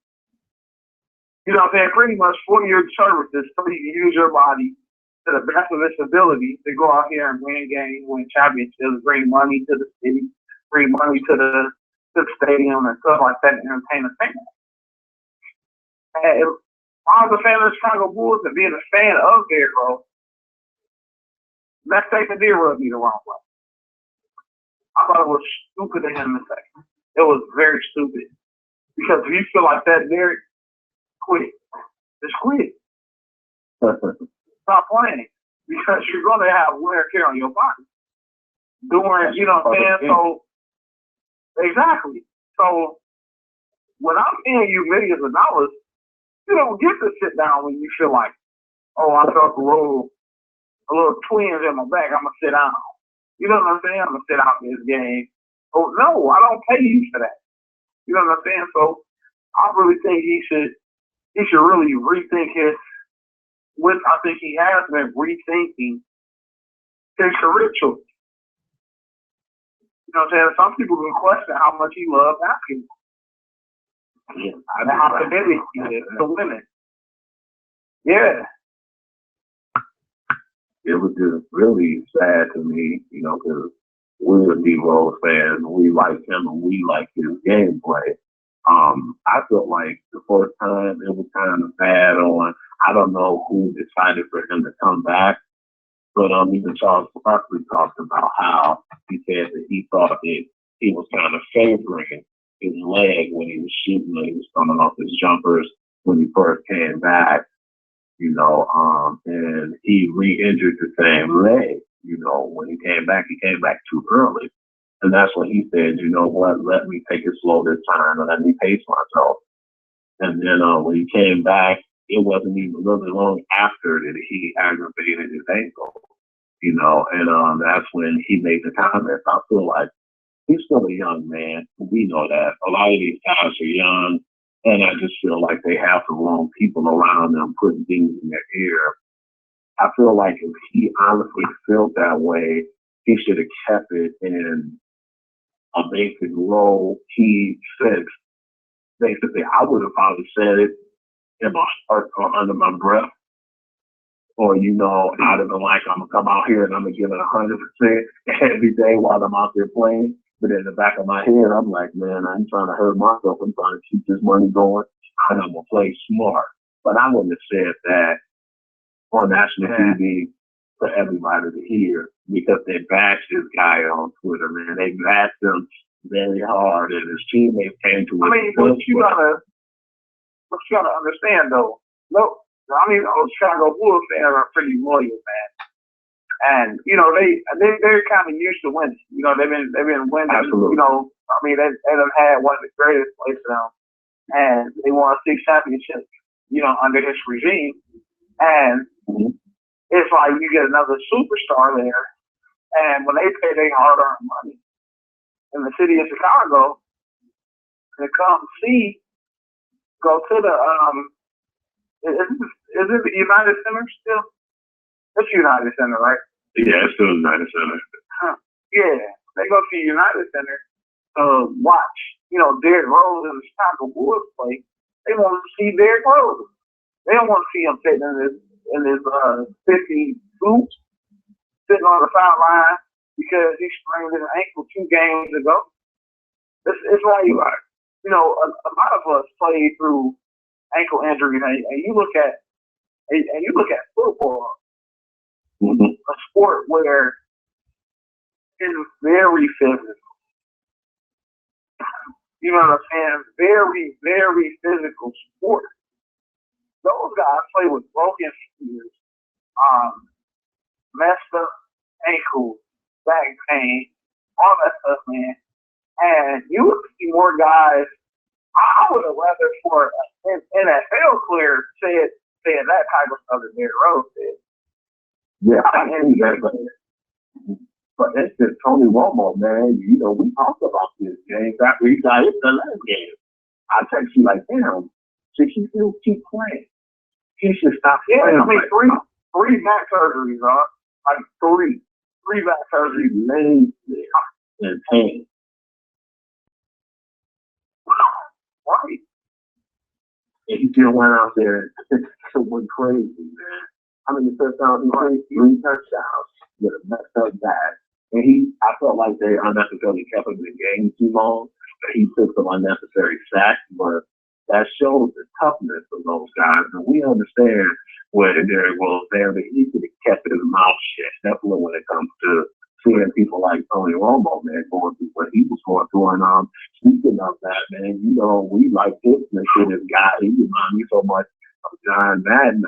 You know what I'm saying? Pretty much for your services, so you can use your body to the best of its ability to go out here and win games, win championships, bring money to the city, bring money to the stadium and stuff like that, and entertain the fans. And if I was a fan of the Chicago Bulls and being a fan of Derrick Rose, let's take the deer rub me the wrong way. I thought it was stupid of him to say. It was very stupid. Because if you feel like that, Derrick, quit. Just quit. Stop playing. Because you're going to have wear and tear on your body. Doing, you know what I'm saying? So, exactly. So, when I'm paying you millions of dollars, you don't get to sit down when you feel like, oh, I felt a little twinge in my back, I'm going to sit down. You know what I'm saying? I'm going to sit out this game. Oh, no, I don't pay you for that. You know what I'm saying? So I really think he should really rethink which I think he has been rethinking his career choice. You know what I'm saying? Some people can question how much he loves basketball. Yeah, and how committed he is to women. Yeah. It was just really sad to me, you know, because we were D-Rose fans, we liked him and we liked his gameplay. I felt like the first time it was kind of bad on, I don't know who decided for him to come back, but even Charles Barkley talked about how he said that he thought that he was kind of favoring his leg when he was shooting, when he was coming off his jumpers when he first came back. You know, and he re-injured the same leg. You know, when he came back too early. And that's when he said, you know what, let me take it slow this time and let me pace myself. And then when he came back, it wasn't even really long after that he aggravated his ankle. You know, and that's when he made the comments. I feel like he's still a young man. We know that. A lot of these guys are young. And I just feel like they have the wrong people around them putting things in their ear. I feel like if he honestly felt that way, he should have kept it in a basic low-key sense. Basically, I would have probably said it in my heart or under my breath. Or, you know, I'd have been like, I'm going to come out here and I'm going to give it 100% every day while I'm out there playing. But in the back of my head, I'm like, man, I ain't trying to hurt myself. I'm trying to keep this money going, and I'm going to play smart. But I wouldn't have said that on national TV for everybody to hear because they bashed this guy on Twitter, man. They bashed him very hard, and his teammates came to him. I mean, what you gotta understand, though. Look, I mean, those Chicago Bulls fans are pretty loyal, man. And you know they're kind of used to winning. You know they've been winning. Absolutely. You know, I mean they've had one of the greatest players now, and they won 6 championships. You know, under his regime, and it's like you get another superstar there, and when they pay their hard-earned money in the city of Chicago, they come go to the is it the United Center still? It's United Center, right? Yeah, it's still United Center. Yeah, they go to United Center to watch, you know, Derrick Rose and the Chicago Bulls play, They want to see Derrick Rose. They don't want to see him sitting in his 50 suit, sitting on the sideline because he sprained his ankle 2 games ago. It's like, you know, a lot of us play through ankle injuries, and you look at football, a sport where it's very physical. You know what I'm saying? Very, very physical sport. Those guys play with broken fingers, messed up ankles, back pain, all that stuff, man. And you would see more guys. I would have rather for an NFL player saying that type of stuff than Derrick Rose did. Yeah, I see that. But that's just Tony Romo, man. You know, we talked about this game after he got hit the last game. I text you like, damn, should he still keep playing? He should stop playing. I mean, three back surgeries, huh? Like three back surgeries. Lazy and pain. Right. And he still went out there and went crazy, man. I mean, the touchdown, he played 3 touchdowns with a messed up back. And I felt like they unnecessarily kept him in the game too long. He took some unnecessary sacks, but that shows the toughness of those guys. And we understand when Derrick was there, but he could have kept his mouth shut. Definitely when it comes to seeing people like Tony Romo, man, going through what he was going through. And speaking of that, man, you know, we like this guy. He reminds me so much of John Madden,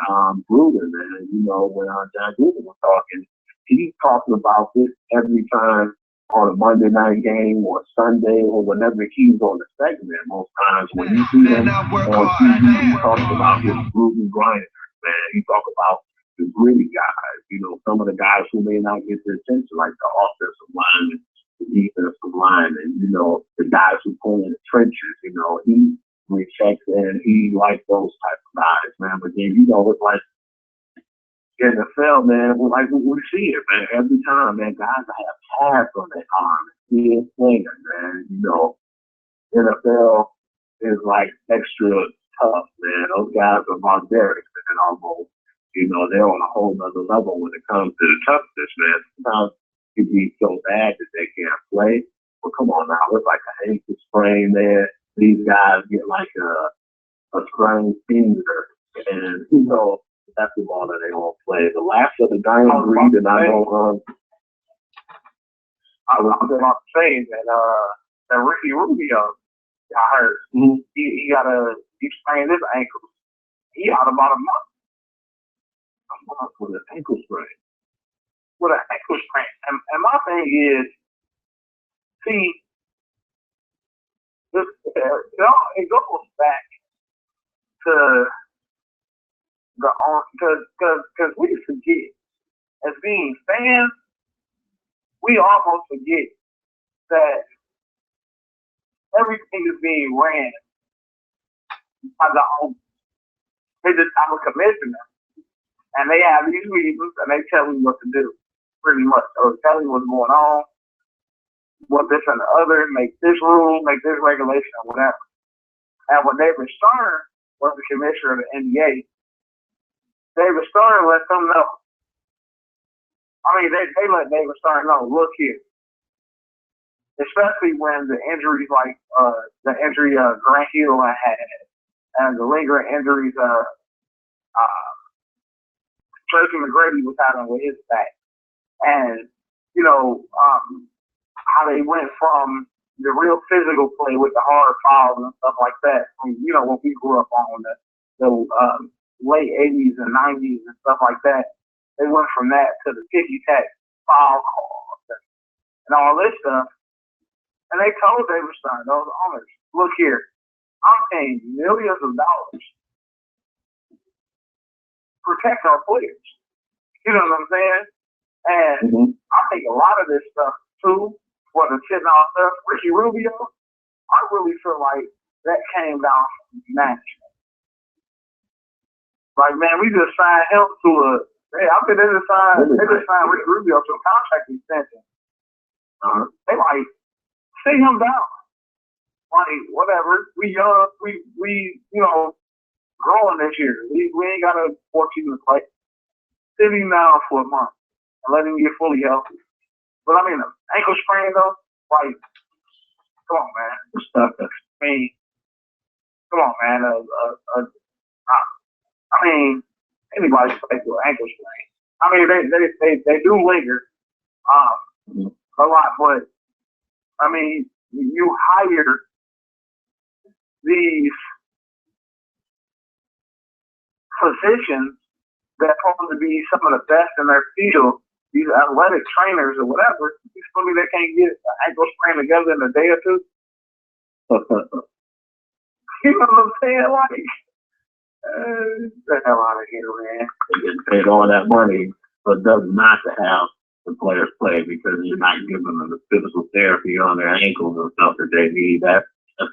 Gruden, man. You know, when John Gruden was talking, he's talking about this every time on a Monday night game or Sunday or whenever he's on the segment. Most times when you see him on TV, he talks about his Gruden grinders, man. He talks about the gritty guys, you know, some of the guys who may not get the attention, like the offensive lineman, the defensive lineman, you know, the guys who pull in the trenches, you know, he respects and he likes those type of guys, man. But then, you know, it's like, in the NFL, man, we see it, man. Every time, man, guys have pads on their arm. He is playing, man. You know, NFL is like extra tough, man. Those guys are barbaric, man, almost. You know, they're on a whole nother level when it comes to the toughness, man. Sometimes it can be so bad that they can't play. But come on now, it's like a ankle sprain, man. These guys get like a sprained finger, and, you know, that's the ball that they won't play. The last of the Diamond Reed, and I know I was about to say that Ricky Rubio got hurt. Mm-hmm. He sprained his ankle. He out about a month. With an ankle sprain. With an ankle sprain. And my thing is, see, it goes back to because we forget, as being fans, we almost forget that everything is being ran by the owners. They just have a commissioner, and they have these meetings, and they tell me what to do, pretty much. Or tell me what's going on, what this and the other, make this rule, make this regulation, or whatever. And when David Stern was the commissioner of the NBA, David Stern let them know. I mean, they let David Stern know, look here. Especially when the injuries like the injury Grant Hill had and the lingering injuries Tracy McGrady was having with his back. And, you know, how they went from the real physical play with the hard fouls and stuff like that, from, you know, what we grew up on, the late 80s and 90s and stuff like that. They went from that to the ticky-tack foul calls and all this stuff. And they told David Stern, those owners, look here, I'm paying millions of dollars to protect our players. You know what I'm saying? And I think a lot of this stuff, too, for the sitting on stuff, Ricky Rubio, I really feel like that came down from management. Like, man, we just signed him to I think they just signed Ricky Rubio to a contract extension. They like, sit him down. like, whatever. We young, you know, growing this year. We ain't got to force you to play. Sit him down for a month and let him get fully healthy. But I mean, ankle sprain though, like, come on, man. I mean, come on, man. I mean, anybody can play with ankle sprain. I mean, they do linger a lot, but I mean, you hire these physicians that are supposed to be some of the best in their field, these athletic trainers or whatever. You tell me they can't get an ankle sprain together in a day or two? You know what I'm saying? Like, get the hell out of here, man. They get paid all that money, but does not to have the players play because you're not giving them the physical therapy on their ankles and stuff that they need. That's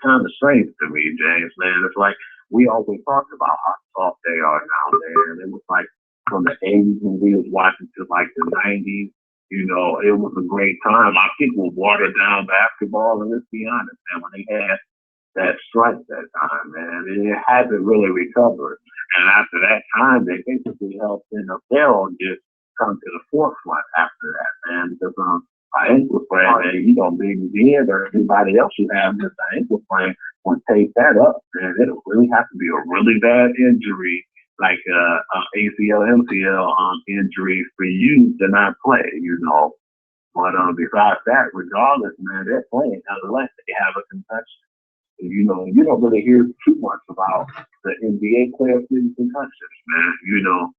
kind of strange to me, James, man. It's like we always talked about how soft they are now, man. And it was like from the 80s when we was watching to like the 90s, you know, it was a great time. I think we'll water down basketball, and let's be honest, man, when they had that strike that time, man, and it hasn't really recovered. And after that time, they basically helped NFL just come to the forefront after that, man, because our ankle sprain, man, you don't be dead or anybody else you have just an ankle sprain will take that up, man. It'll really have to be a really bad injury, like ACL, MCL injury for you to not play, you know. But besides that, regardless, man, they're playing unless they have a concussion. You know, you don't really hear too much about the NBA players getting concussions, man. You know,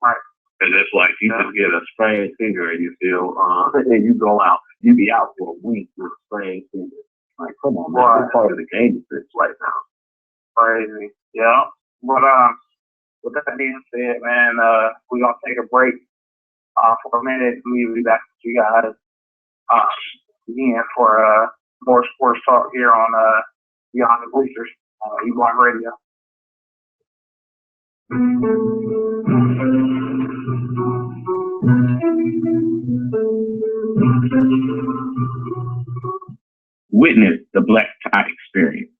right? And it's like you just get a sprained finger and you feel, and you go out, you be out for a week with a sprained finger. Like, come on, man, it's part of the game of this right now. Crazy, yeah. But with that being said, man, we're gonna take a break for a minute. We'll be back with you guys again for more sports talk here on Beyond the Bleachers on E-Block Radio. Witness the Black Tie experience.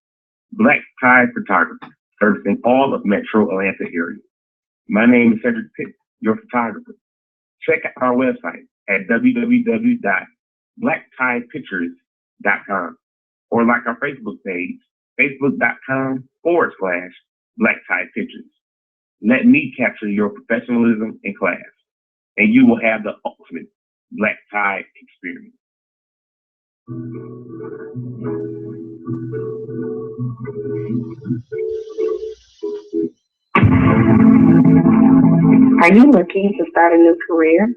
Black Tie Photography, servicing all of Metro Atlanta area. My name is Cedric Pitt, your photographer. Check out our website at www.blacktiepictures.com or like our Facebook page, facebook.com/Black Tie Pictures. Let me capture your professionalism in class, and you will have the ultimate Black Tie experience. Are you looking to start a new career?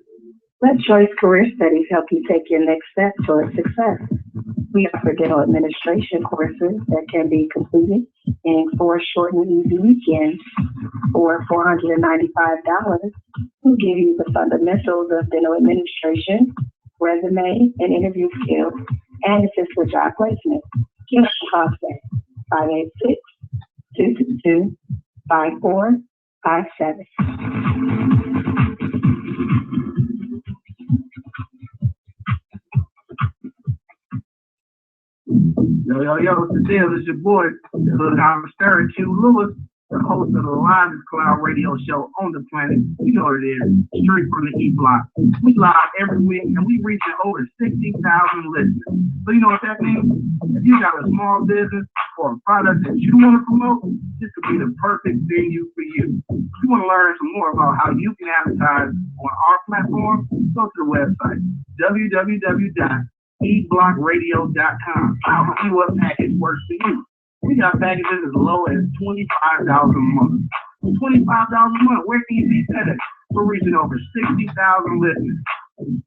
Let Choice Career Studies help you take your next step towards success. We offer dental administration courses that can be completed in 4 short and easy weekends for $495. We'll give you the fundamentals of dental administration, resume and interview skills, and assist with job placement. Give us a call today, 586-222-5457. Yo, what's the deal? It's your boy, I'm Sturry Q Lewis, the host of the livest cloud radio show on the planet. You know what it is, straight from the E-Block. We live every week, and we reaching over 60,000 listeners. So you know what that means? If you got a small business or a product that you want to promote, this could be the perfect venue for you. If you want to learn some more about how you can advertise on our platform, go to the website, www.eblockradio.com. I'll see what package works for you. We got packages as low as $25 a month. $25 a month, where can you see that? We're reaching over 60,000 listeners.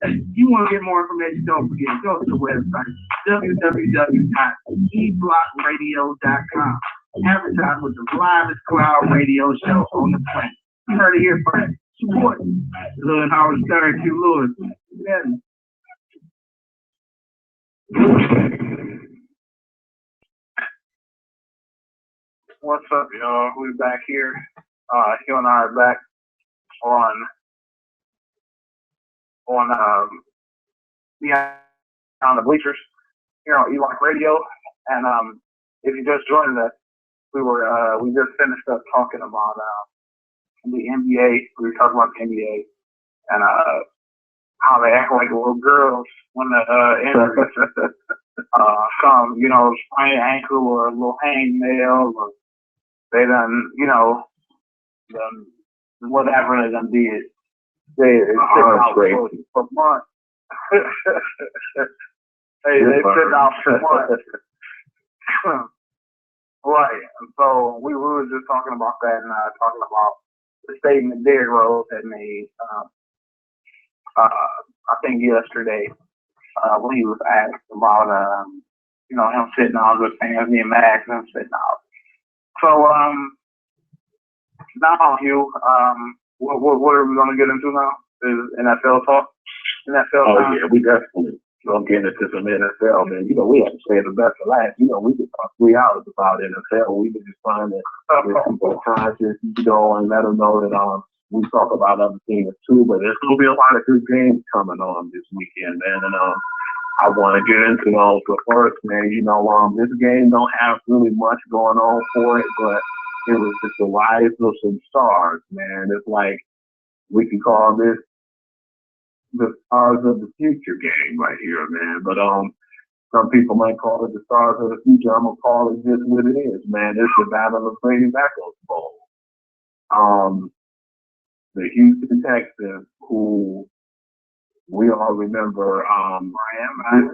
If you want to get more information, don't forget, go to the website, www.eblockradio.com. Advertise with the livest cloud radio show on the planet. You heard it here first. Support Lil Howard Stern Q Lewis. Yeah. What's up, y'all? We're back here. Hill and I are back on Beyond the Bleachers here on E-Block Radio. And if you just joined us, we just finished up talking about the NBA. We were talking about the NBA and how they act like little girls when the injuries come, sprained ankle or a little hangnail, or they done, done whatever they done did. They sit out for months. They sit out for months. Right. And so we were just talking about that and talking about the statement Derrick Rose had made, I think yesterday, when he was asked about, him sitting out with Anthony and Max and him sitting out. So, now, Hugh, what are we going to get into now? Is NFL talk? NFL Oh, time? yeah, we definitely going to get into some NFL, man. We have to say the best for last. We could talk 3 hours about NFL. We could just find that people conscious, and let them know that we talk about other teams too, but there's going to be a lot of good games coming on this weekend, man. And I want to get into those. But first, man, this game don't have really much going on for it, but it was just the rise of some stars, man. It's like we can call this the stars of the future game right here, man. But some people might call it the stars of the future. I'm gonna call it just what it is, man. It's the Battle of Brady Backhouse Bowl. The Houston Texans, who we all remember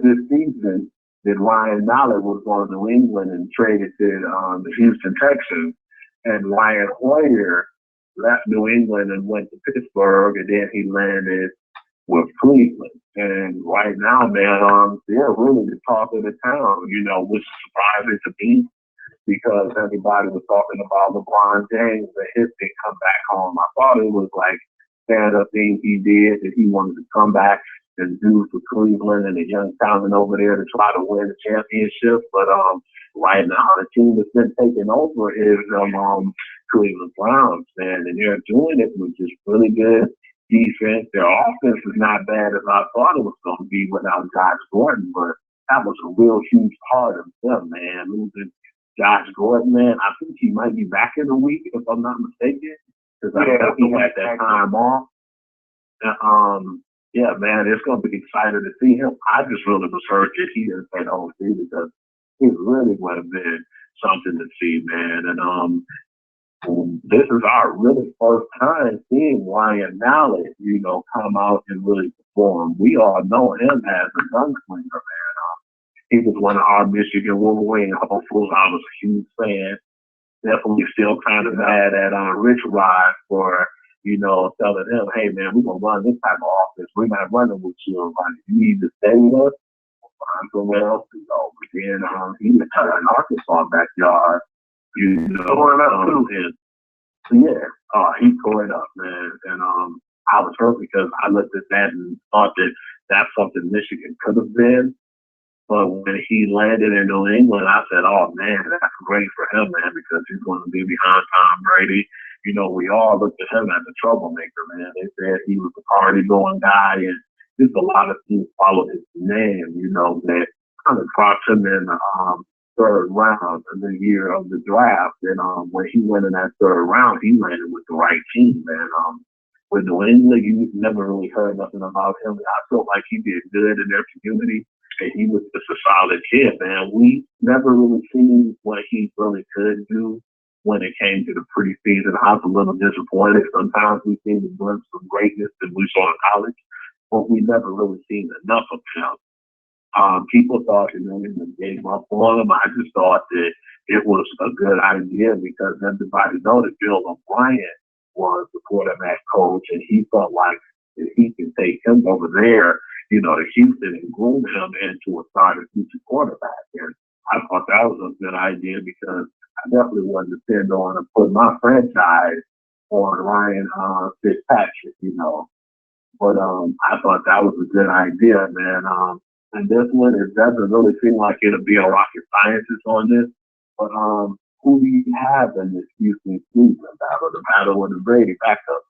this season that Ryan Mallett was going to New England and traded to the Houston Texans, and Ryan Hoyer left New England and went to Pittsburgh, and then he landed with Cleveland. And right now, man, they're really the talk of the town, which is surprising to me because everybody was talking about LeBron James and his big come back home. I thought it was like stand-up thing he did, that he wanted to come back and do for Cleveland and the young talent over there to try to win the championship. But right now, the team that's been taking over is Cleveland Browns, man, and they're doing it with just really good defense. Their offense is not bad as I thought it was going to be without Josh Gordon, but that was a real huge part of them, man. Losing Josh Gordon, man, I think he might be back in a week, if I'm not mistaken, because I know he had that time off. Yeah, man, it's going to be exciting to see him. I just really was hurt that he didn't play the whole season because he really would have been something to see, man. And this is our really first time seeing Ryan Mallett, come out and really perform. We all know him as a gunslinger, man. He was one of our Michigan Wolverine hopefuls. I was a huge fan. Definitely still kind of mad at Rich Rod for, telling him, hey, man, we're going to run this type of offense. We're not running with you. You need to stay with us. Find somewhere else to go. But then he retired in Arkansas backyard, tore it up too. He tore it up, man. And I was hurt because I looked at that and thought that that's something Michigan could have been. But when he landed in New England, I said, oh, man, that's great for him, man, because he's going to be behind Tom Brady. We all looked at him as a troublemaker, man. They said he was a party-going guy, and just a lot of teams followed his name, that kind of dropped him in the third round in the year of the draft. And when he went in that third round, he landed with the right team, man. With New England, you never really heard nothing about him. I felt like he did good in their community. And he was just a solid kid, man. We never really seen what he really could do when it came to the preseason. I was a little disappointed. Sometimes we seen the glimpse of greatness that we saw in college, but we never really seen enough of him. People thought, they gave up on him. I just thought that it was a good idea because everybody knows that Bill O'Brien was the quarterback coach, and he felt like if he could take him over there, to Houston and groom him into a starting future quarterback. And I thought that was a good idea because I definitely wouldn't depend on and put my franchise on Ryan Fitzpatrick, But I thought that was a good idea, man. And this one, it doesn't really seem like it'll be a rocket scientist on this. But who do you have in this Houston Cleveland battle, the battle of the Brady backup?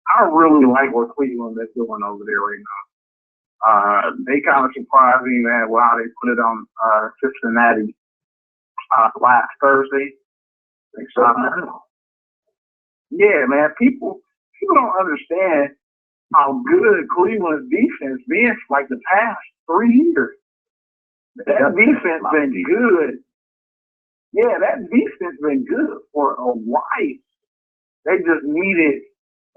I really like what Cleveland is doing over there right now. They kind of surprised me, man, with how they put it on Cincinnati last Thursday. Yeah, man, people don't understand how good Cleveland's defense been for like the past 3 years. That defense been good. Yeah, that defense been good for a while. They just needed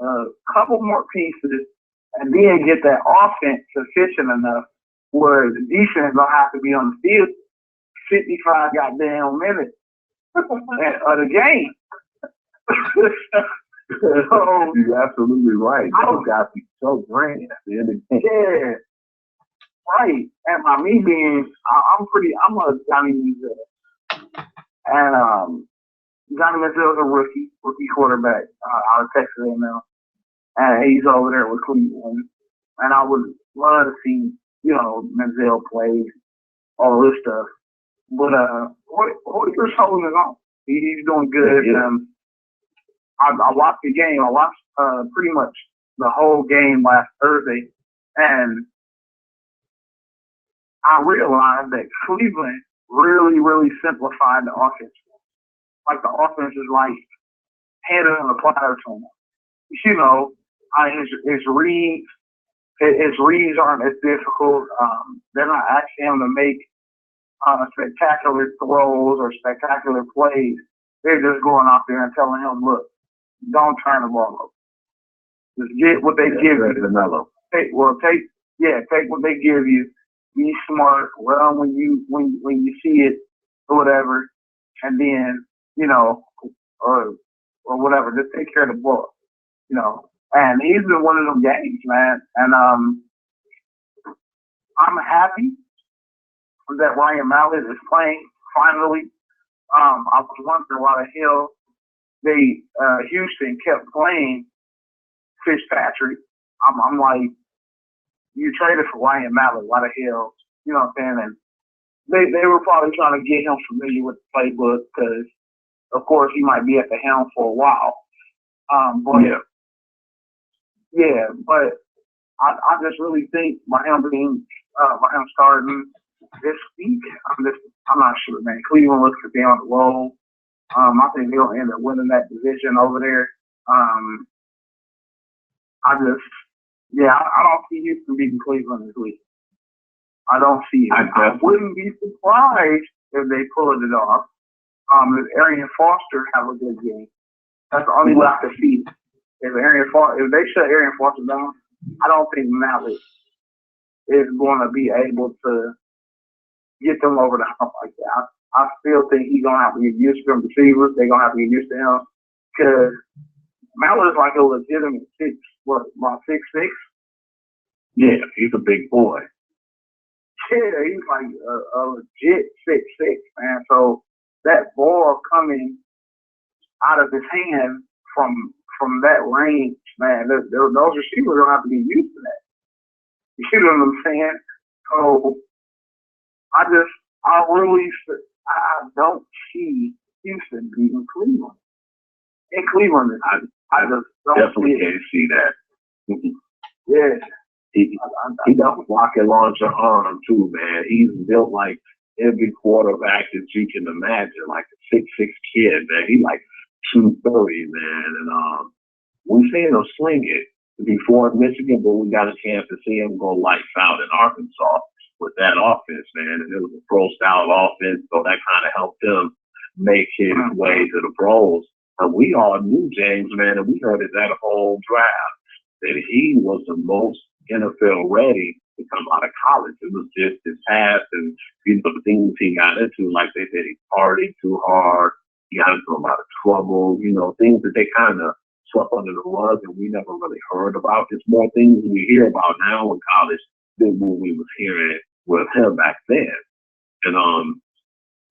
a couple more pieces and then get that offense sufficient enough where the defense don't have to be on the field 55 goddamn minutes of the game. So, you're absolutely right. Those guys be so drained at the end of the day. Yeah, right. And by me being, I'm a Johnny Manziel. And Johnny Manziel's a rookie quarterback out of Texas A&M. And he's over there with Cleveland. And I would love to see, Manziel play, all this stuff. But Hoyer's holding it on. He's doing good. Yeah. I watched the game. I watched pretty much the whole game last Thursday, and I realized that Cleveland really, really simplified the offense. Like the offense is like handed on a platter to him. His reads aren't as difficult. They're not asking him to make spectacular throws or spectacular plays. They're just going out there and telling him, look, don't turn the ball over. Just get what they give you. Take what they give you. Be smart. Well, when you see it or whatever, and then or whatever, just take care of the ball. And he's been one of them games, man. And I'm happy that Ryan Mallett is playing finally. I was wondering why the hell Houston kept playing Fitzpatrick. I'm like, you traded for Ryan Mallett. Why the hell? You know what I'm saying? And they were probably trying to get him familiar with the playbook because, of course, he might be at the helm for a while. But I just really think by him starting this week, I'm not sure, man. Cleveland looks to be on the roll. I think they'll end up winning that division over there. I don't see Houston beating Cleveland this week. I don't see it. I wouldn't be surprised if they pull it off. If Arian Foster have a good game, that's the only way I can see it. If they shut Arian Foster down, I don't think Mallett is going to be able to get them over the hump like that. I still think he's going to have to get used to them receivers. They're going to have to get used to him because Mallett is like a legitimate 6'6"? Yeah, he's a big boy. Yeah, he's like a legit 6'6", man. So that ball coming out of his hand from that range, man, those receivers don't have to be used to that. You know what I'm saying? So I don't see Houston beating Cleveland. In Cleveland, I just don't definitely can't see that. Yeah. He got a rocket launcher arm too, man. He's built like every quarterback that you can imagine, like a 6'6" kid, man. He's like 230, man. And we seen him sling it before in Michigan, but we got a chance to see him go lights out in Arkansas with that offense, man. And it was a pro-style offense, so that kind of helped him make his way to the pros. And we all knew James, man, and we heard it that whole draft, that he was the most NFL ready to come out of college. It was just his past and the things he got into. Like they said, he partied too hard. He got into a lot of trouble. Things that they kind of swept under the rug and we never really heard about. It's more things we hear about now in college than what we was hearing with him back then. And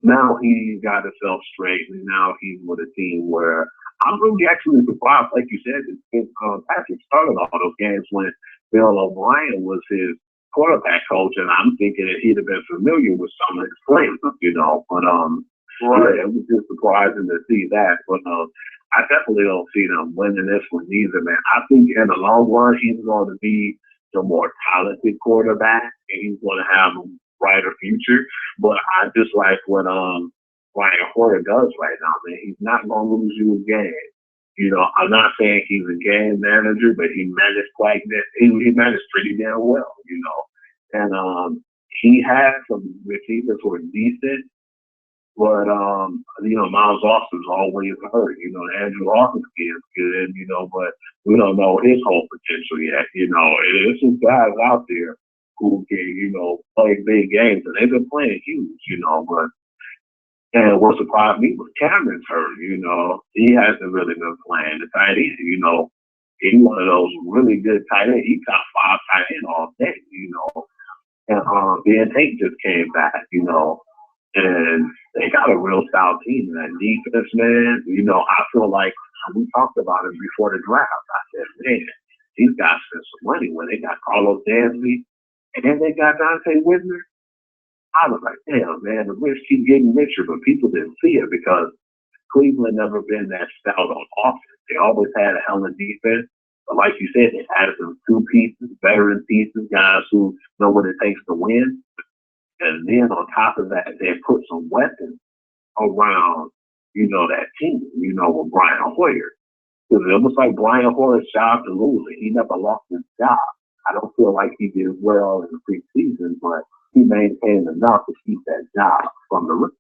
now he got himself straight, and now he's with a team where I'm really actually surprised, like you said, Patrick started all those games when Bill O'Brien was his quarterback coach, and I'm thinking that he'd have been familiar with some of his plays, But yeah, it was just surprising to see that. But I definitely don't see them winning this one either, man. I think in the long run, he's going to be the more talented quarterback, and he's going to have a brighter future. But I just like what Brian Hoyer does right now, man. He's not going to lose you a game. You know, I'm not saying he's a game manager, but he managed he managed pretty damn well, you know. And he has some receivers who are decent, but you know, Miles Austin's always hurt. You know, Andrew Austin's is good, you know, but we don't know his whole potential yet. You know, there's some guys out there who can, you know, play big games, and they've been playing huge, you know, but. And what surprised me was Cameron's hurt, you know. He hasn't really been playing the tight end, you know. He's one of those really good tight ends. He got 5 tight end all day, you know. And Ben Tate just came back, you know. And they got a real stout team in that defense, man. You know, I feel like we talked about it before the draft. I said, man, these guys spent some money when they got Carlos Dansby and then they got Dante Whitner. I was like, damn, man, the rich keep getting richer, but people didn't see it because Cleveland never been that stout on offense. They always had a hell of defense. But like you said, they added some 2 pieces, veteran pieces, guys who know what it takes to win. And then on top of that, they put some weapons around, you know, that team, you know, with Brian Hoyer. Because it was like Brian Hoyer's job to lose it. He never lost his job. I don't feel like he did well in the preseason, but he maintained enough to keep that job from the rookie.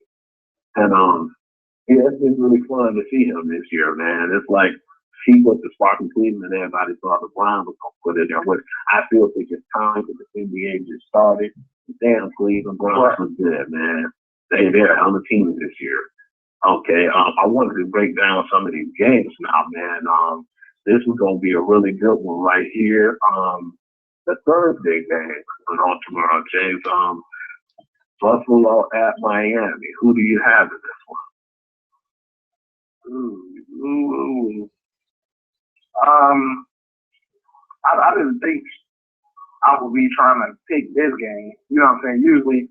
And yeah, it's been really fun to see him this year, man. It's like he was the sparking team and everybody thought LeBron was gonna put it there. Which I still think it's time because the NBA just started. Damn, Cleveland Browns was good, man. They're on the team this year. Okay, I wanted to break down some of these games now, man. This is gonna be a really good one right here. The Thursday game on tomorrow, James. Buffalo at Miami. Who do you have in this one? I didn't think I would be trying to pick this game. You know what I'm saying? Usually,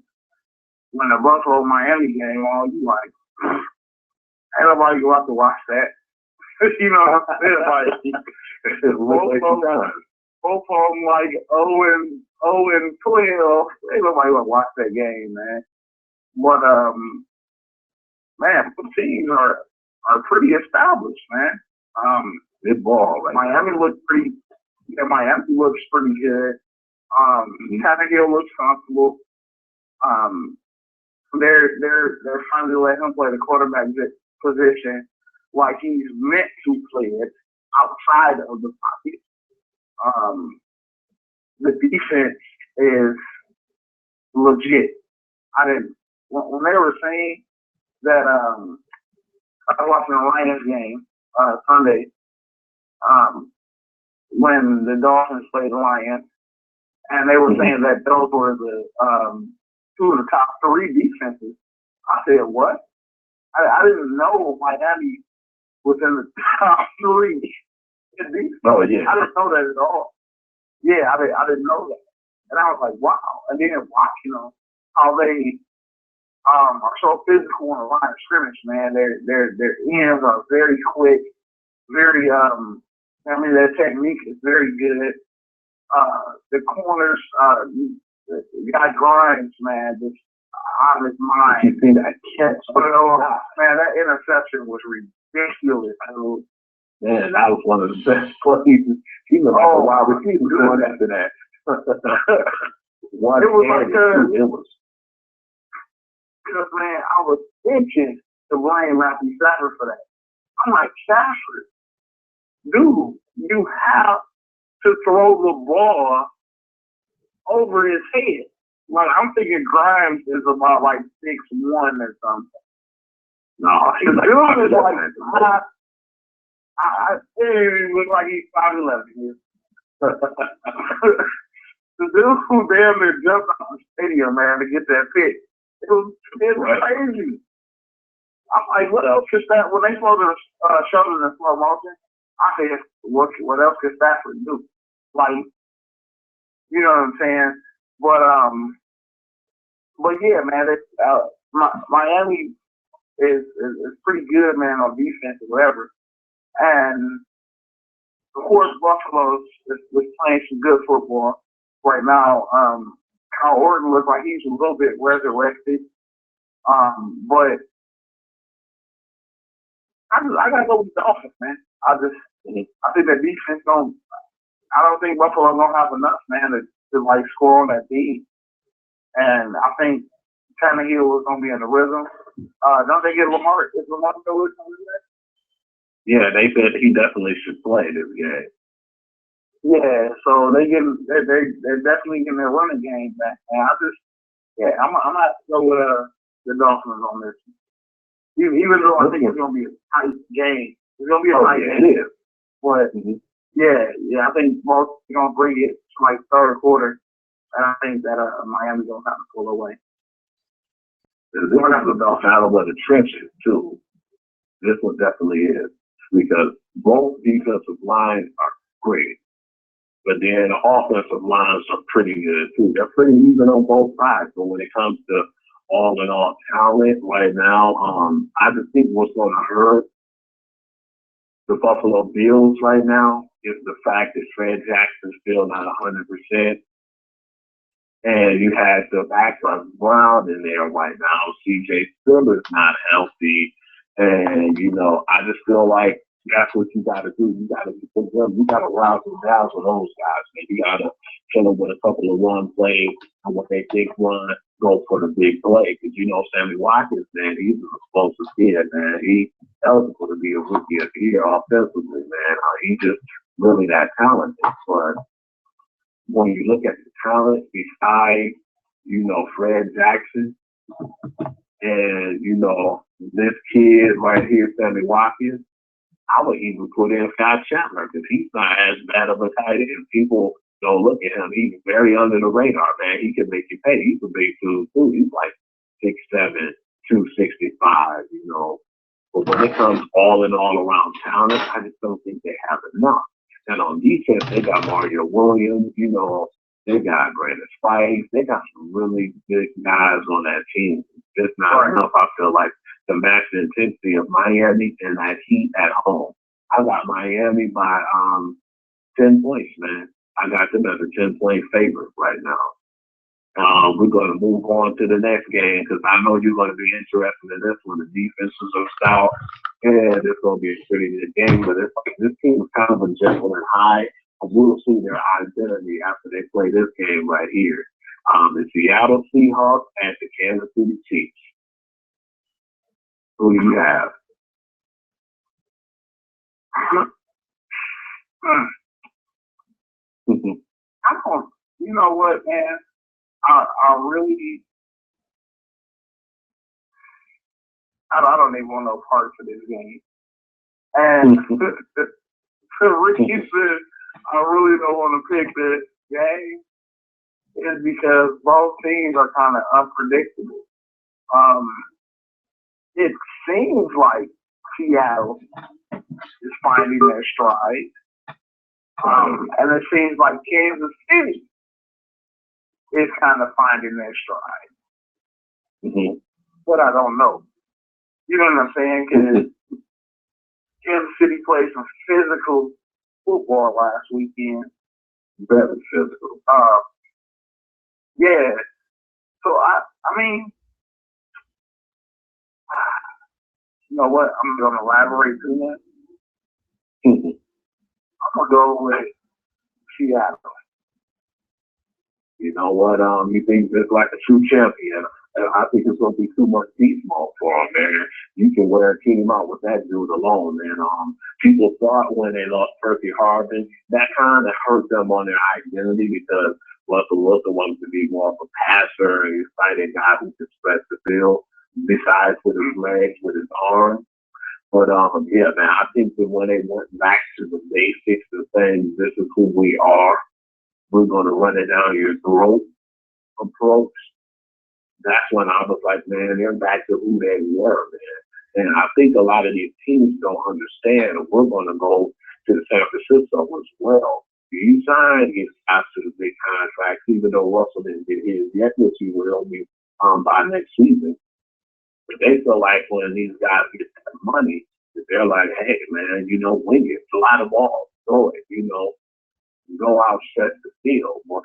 when the Buffalo Miami game on, you like, ain't nobody go out to watch that. You know what I'm saying? Like, both of them like 0-12. Ain't nobody gonna watch that game, man. But man, the teams are pretty established, man. Good ball, right? Miami looks pretty. Yeah, Miami looks pretty good. Tannehill looks comfortable. They're trying to let him play the quarterback position like he's meant to play it outside of the pocket. The defense is legit. When they were saying that, I was watching the Lions game, Sunday, when the Dolphins played the Lions, and they were saying that those were the, 2 of the top 3 defenses. I said, what? I didn't know Miami was in the top 3. Oh, yeah. I didn't know that at all. Yeah, I didn't know that. And I was like, wow. And then watch, you know, how they are so physical on the line of scrimmage, man. Their ends are very quick, very their technique is very good. The corners, the guy Grimes, man, just out of his mind. You see that catch? Man, that interception was ridiculous, dude. Man, that was one of the best plays. He looked like a wide receiver going after that. It was like because, man, I was itching to blame Matthew Stafford for that. I'm like, Stafford, dude, you have to throw the ball over his head. Like, I'm thinking Grimes is about like 6'1" or something. No, he's like, dude is like, it didn't look like he's 5'11". The dude who damn near jumped out the stadium, man, to get that pick. It was crazy. I'm like, what else could Stafford, when they showed it in slow motion, I said, what else could Stafford do? Like, you know what I'm saying? But yeah, man, Miami is pretty good, man, on defense or whatever. And of course, Buffalo is playing some good football. right now. Kyle Orton looks like he's a little bit resurrected. But I gotta go with the Dolphins, man. I think that defense don't. I don't think Buffalo gonna have enough, man, to like score on that D. And I think Tannehill is gonna be in the rhythm. Don't they get Lamar? Is Lamar still with that? Yeah, they said he definitely should play this game. Yeah, so they're definitely getting their running game back. And I'm gonna have to go with the Dolphins on this. Even though I think it's gonna be a tight game, it's gonna be a tight game. It is. But I think most are gonna bring it to like third quarter, and I think that Miami's gonna have to pull away. This is about battle of the trenches too. This one definitely is, because both defensive lines are great, but then the offensive lines are pretty good too. They're pretty even on both sides. But when it comes to all in all talent right now, I just think what's going to hurt the Buffalo Bills right now is the fact that Fred Jackson's still not 100%. And you had the backup Brown in there right now. CJ Stiller's not healthy. And, I just feel like that's what you got to do. You got to rouse them down for those guys. Man. You got to kill them with a couple of run plays, and when they think run, go for the big play. Because Sammy Watkins, man, he's an explosive kid, man. He's eligible to be a rookie of the year offensively, man. He's just really that talented. But when you look at the talent beside, Fred Jackson and, this kid right here, Sammy Watkins, I would even put in Scott Chandler because he's not as bad of a tight end. People don't look at him. He's very under the radar, man. He can make you pay. He's a big dude, too. He's like 6'7", 265, But when it comes all in all around talent, I just don't think they have enough. And on defense, they got Mario Williams, they got Brandon Spikes. They got some really good guys on that team. It's not enough, I feel like, to match the intensity of Miami and that heat at home. I got Miami by 10 points, man. I got them as a 10-point favorite right now. We're going to move on to the next game because I know you're going to be interested in this one. The defenses are stout, and it's going to be a pretty good game. But this team is kind of a Jekyll and Hyde. We'll see their identity after they play this game right here. The Seattle Seahawks and the Kansas City Chiefs. Who do you have? You know what, man? I really, I don't even want no parts of this game. And the reason I really don't want to pick this game is because both teams are kind of unpredictable. It seems like Seattle is finding their stride. And it seems like Kansas City is kind of finding their stride. Mm-hmm. But I don't know. You know what I'm saying? Because Kansas City played some physical football last weekend. Very physical. Yeah. So, I mean, you know what? I'm going to elaborate too much. Mm-hmm. I'm going to go with Seattle. You know what? You think it's like a true champion. I think it's going to be too much beast mode for him, man. You can wear a team out with that dude alone, man. People thought when they lost Percy Harvin, that kind of hurt them on their identity because Russell Wilson wanted to be more of a passer and excited guy who could stretch the field besides with his legs, with his arms. But, yeah, man, I think that when they went back to the basics of saying this is who we are, we're going to run it down your throat approach, that's when I was like, man, they're back to who they were, man. And I think a lot of these teams don't understand. We're going to go to the San Francisco as well. You sign these guys to the big contracts, even though Russell didn't get his yet, which he will be by next season. But they feel like when these guys get that money, they're like, hey, man, wing it. It's a lot of balls. Throw it, go out, stretch the field. But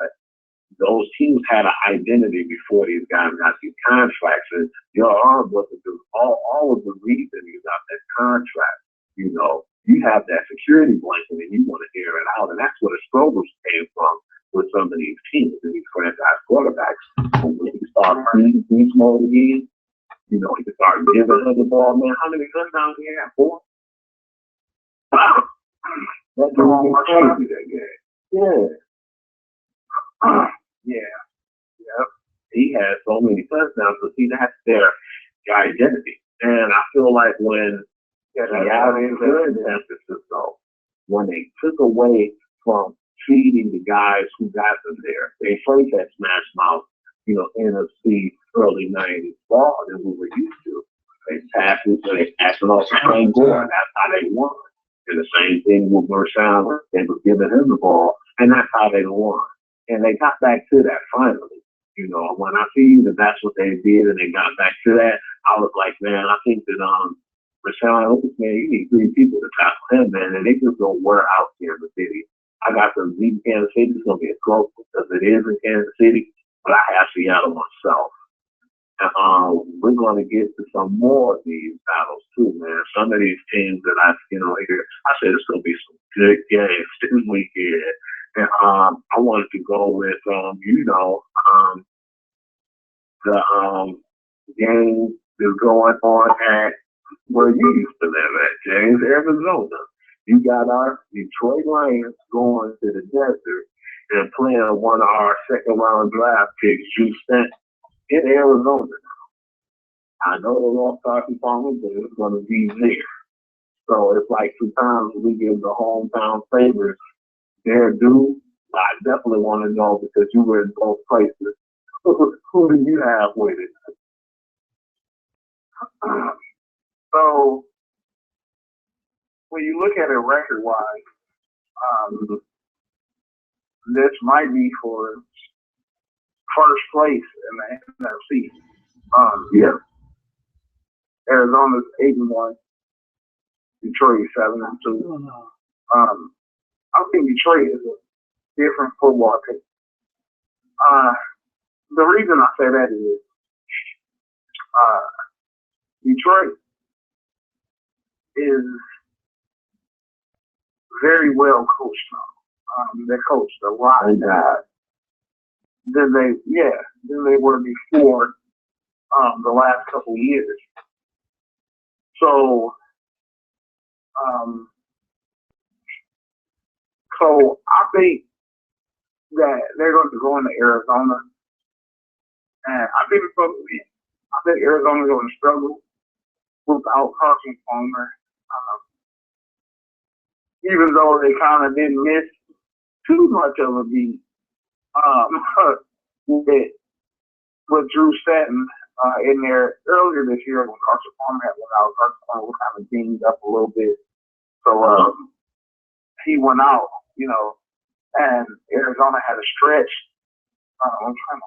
those teams had an identity before these guys got these contracts. And your arm wasn't just all of the reason you got that contract. You know, you have that security blanket and you want to air it out. And that's where the struggles came from with some of these teams and these franchise quarterbacks. When you start playing beast mode again, you know, you start giving her the ball, man. How many touchdowns he had? 4? That's the wrong crazy that game. Yeah. Yeah. Yep. He has so many touchdowns, but see, that's their identity. And I feel like when Seattle good San Francisco, when they took away from feeding the guys who got them there, they first had Smash Mouth, you know, NFC early 90s ball than we were used to. They passed it, so they passed it off to Frank Gore, and that's how they won. And the same thing with Mershon, they were giving him the ball, and that's how they won. And they got back to that finally. You know, when I see that that's what they did and they got back to that, I was like, man, I think that Mershon, man, you need 3 people to tackle him, man, and they just don't wear out Kansas City. I got to beat Kansas City. It's going to be a close because it is in Kansas City, but I have Seattle myself. And we're going to get to some more of these battles too, man. Some of these teams that I said it's going to be some good games this weekend. And I wanted to go with, the game that's going on at where you used to live at, James, Arizona. You got our Detroit Lions going to the desert and playing one of our second-round draft picks, Drew Stanton, in Arizona. I know they lost Carson Palmer, but it's going to be there. So it's like 2 times we give the hometown favorites their due. I definitely want to know because you were in both places. Who do you have with it? So when you look at it record-wise, this might be for first place in the NFC. Yeah. Arizona's 8-1. Detroit 7-2. I think Detroit is a different football team. The reason I say that is Detroit is very well coached now. They coached a lot than they were before the last couple years. So I think that they're going to go into Arizona, and I think it's going to be. I think Arizona's going to struggle without Carson Palmer, even though they kind of didn't miss too much of a beat with Drew Stanton in there earlier this year when Carson Palmer had went out. Carson Palmer was kind of dinged up a little bit, so he went out, and Arizona had a stretch. I'm trying to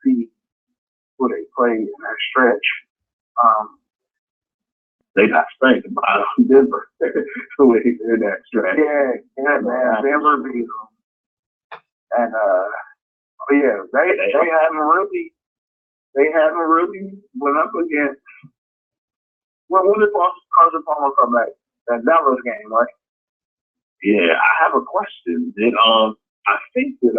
see who they played in that stretch. They got spanked by Denver who in that stretch. Yeah, man. Denver beat them. And they haven't really went up against. Well, when did Carson Palmer come back? That Dallas game, right? Yeah, I have a question. I think that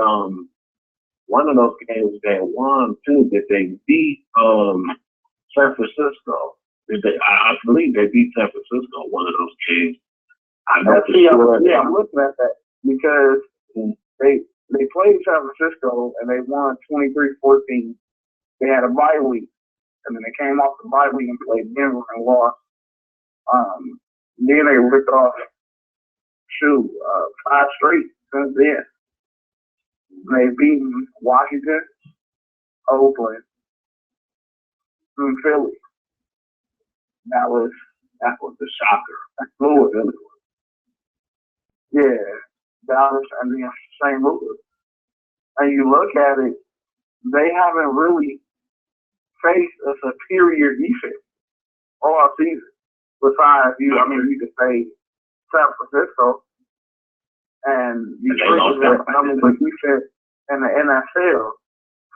one of those games they won too, that they beat San Francisco. I believe they beat San Francisco one of those games. I'm looking at that because they played San Francisco and they won 23-14. They had a bye week, and then they came off the bye week and played Denver and lost. Then they ripped off 5 straight since then. They've beaten Washington, Oakland, and Philly. That was the shocker. That's Louisville. Yeah, Dallas and then St. Louis. And you look at it, they haven't really faced a superior defense all season. Besides, you could say San Francisco and Detroit is a defense in the NFL.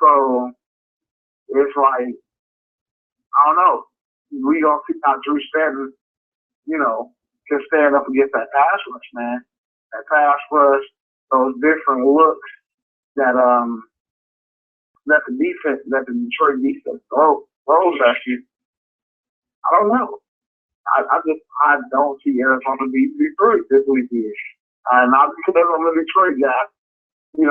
So it's like, I don't know. We don't see how Drew Stanton, can stand up against that pass rush, man. That pass rush, those different looks that that the Detroit defense throws at you. I don't know. I don't see Arizona beat Detroit this weekend. Not because I'm a Detroit guy, but you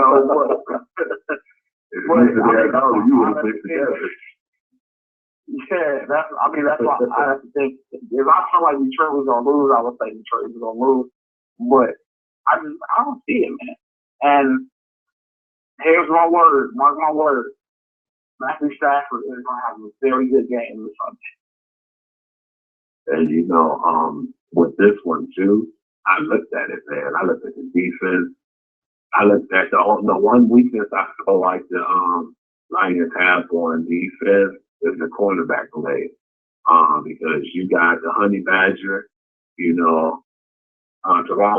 would have played together. Yeah, that's why I have to think. If I felt like Detroit was gonna lose, I would say Detroit was gonna lose. But I don't see it, man. And here's my word, mark my word. Matthew Stafford is gonna have a very good game this Sunday. And with this one too, I looked at it, man. I looked at the defense. I looked at the one weakness I feel like the Lions have on defense is the cornerback play. Because you got the Honey Badger, Teron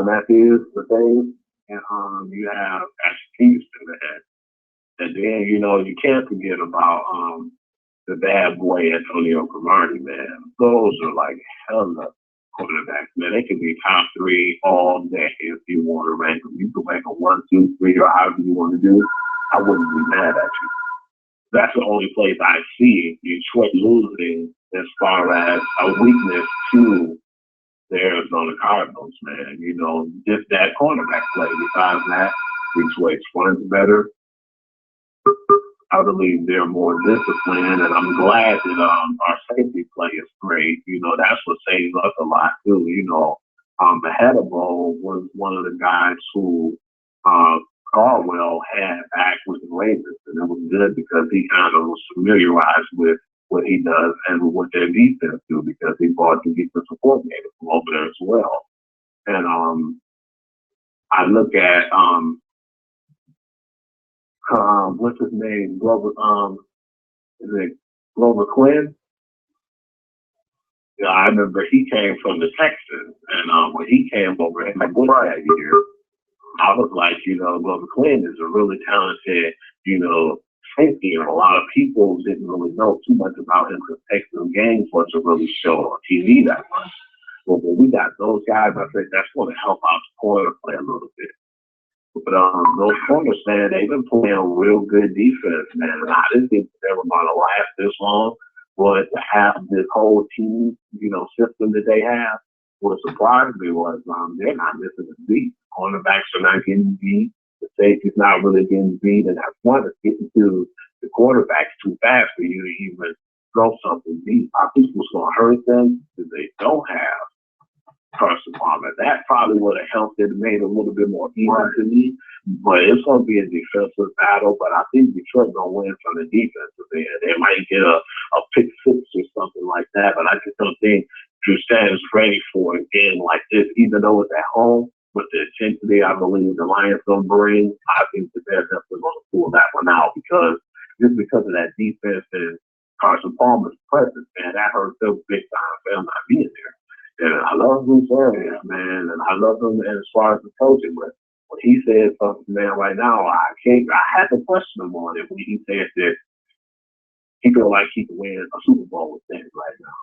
Matthews, the thing, and you have Ashley Kingston ahead. And then, you can't forget about the bad boy Antonio Cromartie, man. Those are like hella cornerbacks, man. They can be top 3 all day if you want to rank them. You can rank them 1, 2, 3, or however you want to do. I wouldn't be mad at you. That's the only place I see Detroit losing as far as a weakness to the Arizona Cardinals, man. Just that cornerback play. Besides that, Detroit's runs better. I believe they're more disciplined, and I'm glad that our safety play is great. That's what saves us a lot too. Mahedabo was one of the guys who Caldwell had back with the Ravens, and it was good because he kind of was familiarized with what he does and what their defense do because he brought the defensive coordinator from over there as well. And I look at what's his name? Is it Glover Quinn? Yeah, I remember he came from the Texans, and when he came over in my book that year, I was like, Glover Quinn is a really talented, safety, and a lot of people didn't really know too much about him because Texas games wasn't really shown on TV that much. But when we got those guys, I think that's going to help out the corner play a little bit. But those corners, man, they've been playing real good defense, man. And I didn't think they were going to last this long. But to have this whole team, system that they have, what surprised me was they're not missing a beat. Cornerbacks are not getting beat. The safety's not really getting beat. And that's one that's getting to the quarterbacks too fast for you to even throw something deep. I think what's going to hurt them is they don't have Carson Palmer. That probably would have helped it, made it a little bit more even to me. But it's going to be a defensive battle. But I think Detroit's going to win from the defensive end. They might get a pick 6 or something like that. But I just don't think Drew Stanton's ready for a game like this, even though it's at home. With the intensity I believe the Lions going to bring, I think that they're definitely going to pull that one out because of that defense and Carson Palmer's presence, man, that hurt them big time for him not being there. And I love Bruce Arians, man, and I love him as far as the coaching, but when he said something, man, right now, I had to question him on it when he said that he feel like he can win a Super Bowl with things right now.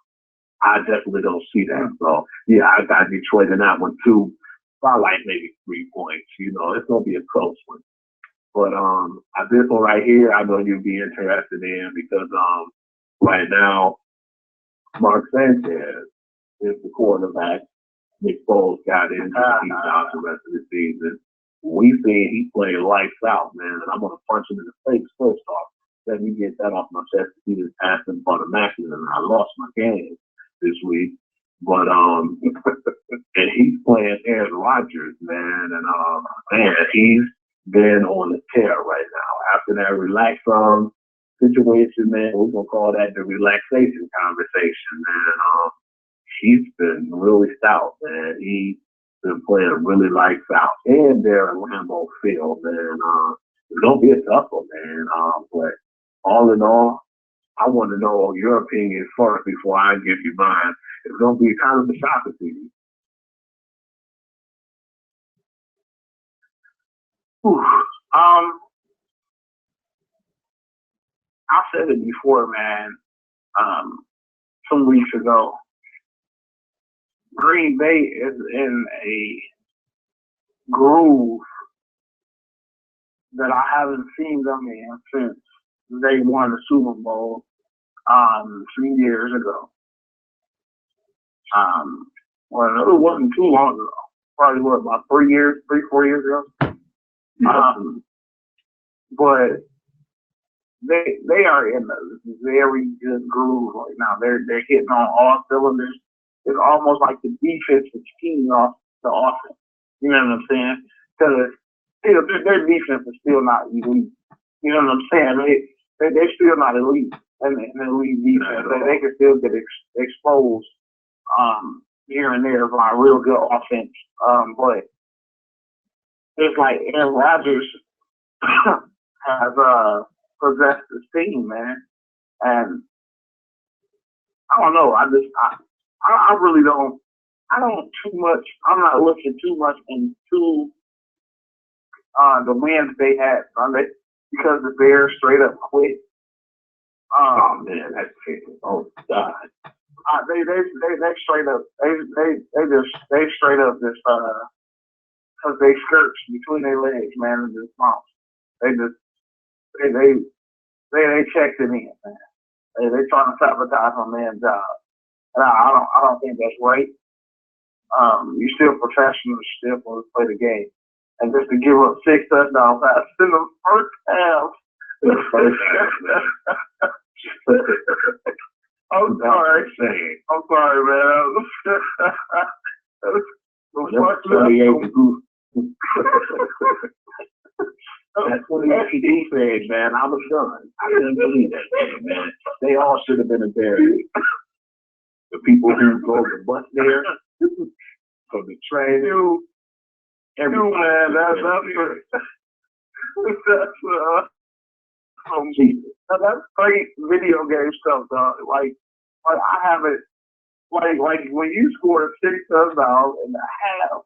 I definitely don't see that. So, yeah, I got Detroit in that one, too. Probably like maybe 3 points. It's going to be a close one. But this one right here, I know you'd be interested in because right now, Mark Sanchez is the quarterback. Nick Foles got in. He's out the rest of the season. We see he played lights out, man, and I'm going to punch him in the face first off. Let me get that off my chest. He just passed him for the Macklin, and I lost my game this week. But and he's playing Aaron Rodgers, man, and he's been on the tear right now. After that relaxed situation, man, we're gonna call that the relaxation conversation, man. He's been really stout, man. He's been playing really lights out, and they're in Lambeau Field, man. It's gonna be a tough one, man. But all in all, I want to know your opinion first before I give you mine. It's going to be kind of a shocker to you. I said it before, man. Some weeks ago, Green Bay is in a groove that I haven't seen them in since they won the Super Bowl 3 years ago. Well, it wasn't too long ago. Probably what, about 4 years ago. But they are in a very good groove right now. They're hitting on all cylinders. It's almost like the defense is feeding off the offense. You know what I'm saying? Because their defense is still not elite. You know what I'm saying? They're still not elite in the elite defense. They can still get exposed here and there by a real good offense. But it's like Aaron Rodgers has possessed this team, man. And I don't know. I really don't. I'm not looking too much into the wins they had Sunday because the Bears straight up quit. Oh man, that's crazy. Oh God. They straight up they straight up just cause they skirts between their legs, man, and just bounce. They checked it in, man. They trying to sabotage my man's job. And I don't think that's right. You're still professionals, you're still supposed to play the game. And just to give up 6 touchdown passes in the first half. I'm sorry, man. That's what the APD said, man. I was done. I didn't believe that, man. They all should have been embarrassed. The people who drove the bus there, from the train, man, that's great video game stuff, dog. Like I haven't, like when you score 6 touchdowns in a half,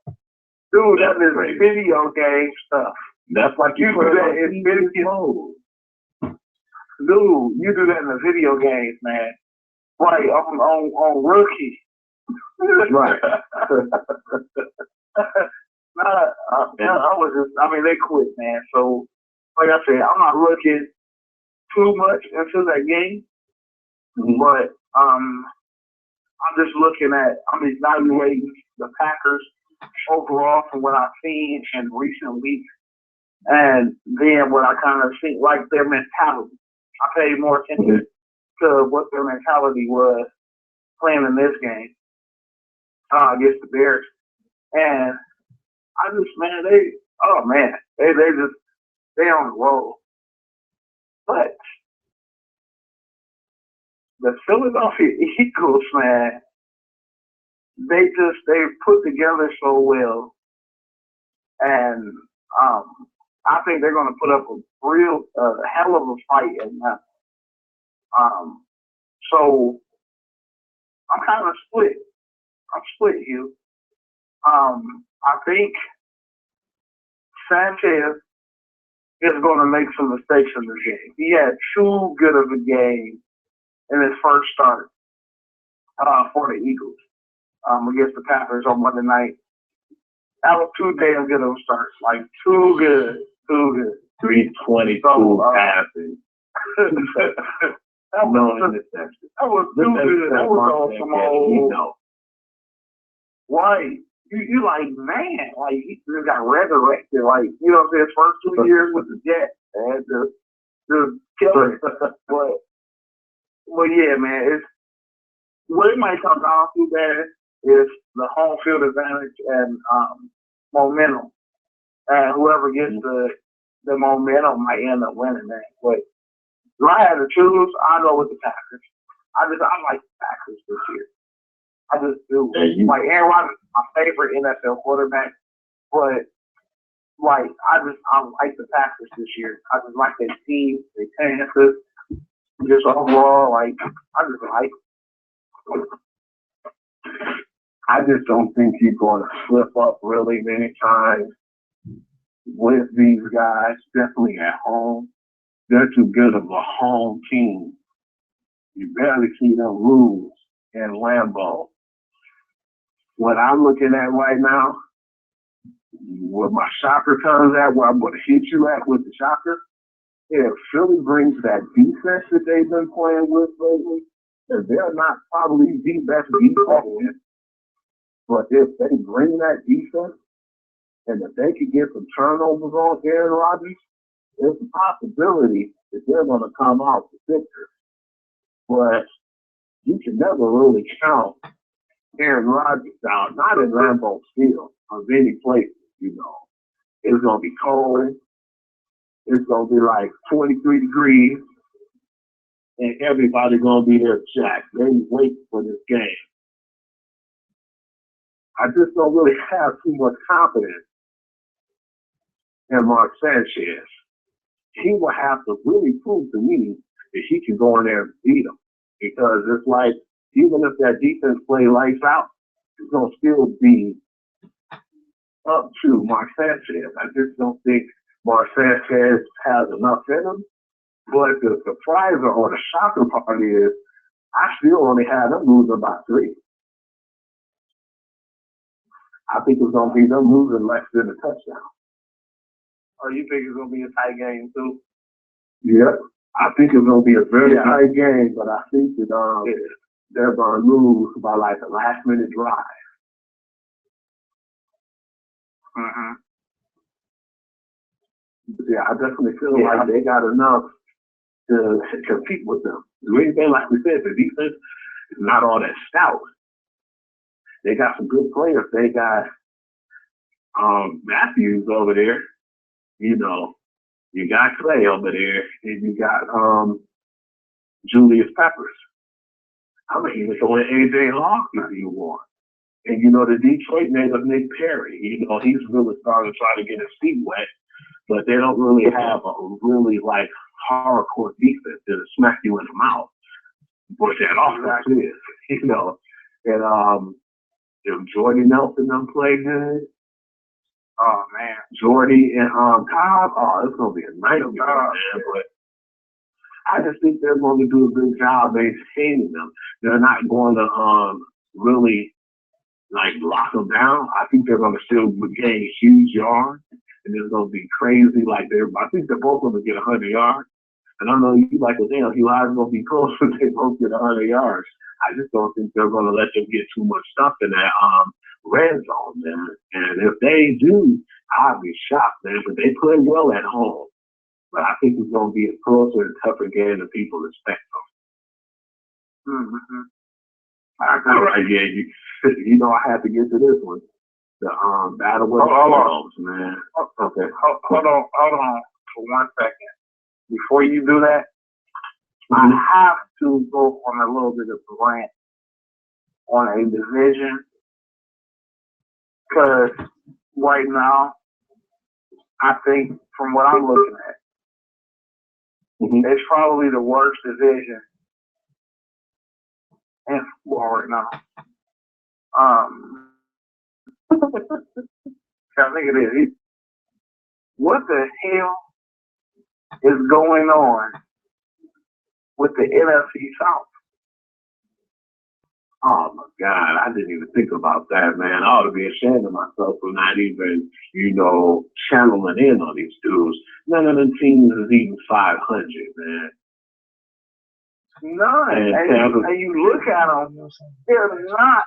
dude, that is video game stuff. That's like you do that in video. Dude, you do that in the video games, man. Right, on rookie. Right. They quit, man. So, like I said, I'm not looking too much into that game, but I'm evaluating the Packers overall from what I've seen in recent weeks, and then what I kind of see, like their mentality. I paid more attention to what their mentality was playing in this game against the Bears, and I just, man, they on the roll. But the Philadelphia Eagles, man, they put together so well, and I think they're going to put up a real hell of a fight in that. So I'm kind of split. I'm split, Hugh. I think Sanchez is going to make some mistakes in this game. He had too good of a game in his first start for the Eagles against the Packers on Monday night. That was too damn good of a start. Like, too good. 322 passes. That was too good. That was on some old. Right. You like, man, like, he just got resurrected. Like, you know what I'm saying? His first 2 years with the Jets, man, just killing it. But yeah, man, what it might come down to, man, is the home field advantage and momentum. And whoever gets the momentum might end up winning, man. But if I had to choose, I go with the Packers. I like the Packers this year. I just do. Like, Aaron Rodgers is my favorite NFL quarterback, but like I like the Packers this year. I just like their team, their chances, just overall, like I just like them. I just don't think you're going to slip up really many times with these guys, definitely at home. they're too good of a home team. You barely see them lose in Lambeau. What I'm looking at right now, where my shocker comes at, where I'm going to hit you at with the shocker, if Philly brings that defense that they've been playing with lately, and they're not probably the best defense, but if they bring that defense, and if they could get some turnovers on Aaron Rodgers, there's a possibility that they're going to come out the victor. But you can never really count Aaron Rodgers out, not in Lambeau Field, of any place, you know. It's going to be cold. It's going to be like 23 degrees. And everybody's going to be there jacked. They wait for this game. I just don't really have too much confidence in Mark Sanchez. He will have to really prove to me that he can go in there and beat him. Because it's like, even if that defense play lights out, it's going to still be up to Mark Sanchez. I just don't think Mark Sanchez has enough in him. But the surprise or the shocking part is, I still only had them losing by 3. I think it's going to be them losing less than a touchdown. Oh, you think it's going to be a tight game, too? Yep. I think it's going to be a very tight game, but I think that they're going to lose by like a last-minute drive. Mm-hmm. Yeah, I definitely feel like they got enough to compete with them. The Green Bay, like we said, the defense is not all that stout. They got some good players. They got Matthews over there. You know, you got Clay over there, and you got Julius Peppers. I mean, even throwing A.J. Hawk if you want. And, you know, the Detroit native Nick Perry, you know, he's really starting to try to get his feet wet, but they don't really have a really, like, hardcore defense that'll smack you in the mouth. But that offense is, you know. And if Jordy Nelson them play good, oh, man. Jordy and Cobb, it's going to be a nightmare, man. But I just think they're going to do a good job maintaining them. They're not going to really, like, lock them down. I think they're going to still gain huge yards, and it's going to be crazy. Like, I think they're both going to get 100 yards. And I know you like, well, damn, Eli's going to be close if they both get 100 yards. I just don't think they're going to let them get too much stuff in that red zone, man. And if they do, I'll be shocked, man. But they play well at home. But I think it's going to be a closer and tougher game than people expect them. Mm-hmm. All right, yeah, you know I had to get to this one. The battle with the dogs, man. Okay. Hold on for 1 second. Before you do that, I have to go on a little bit of a rant on a division, because right now, I think from what I'm looking at, it's probably the worst division in football right now. I think it is. What the hell is going on with the NFC South? Oh my God, I didn't even think about that, man. I ought to be ashamed of myself for not even, you know, channeling in on these dudes. None of them teams is even 500, man. None. And you look at them, they're not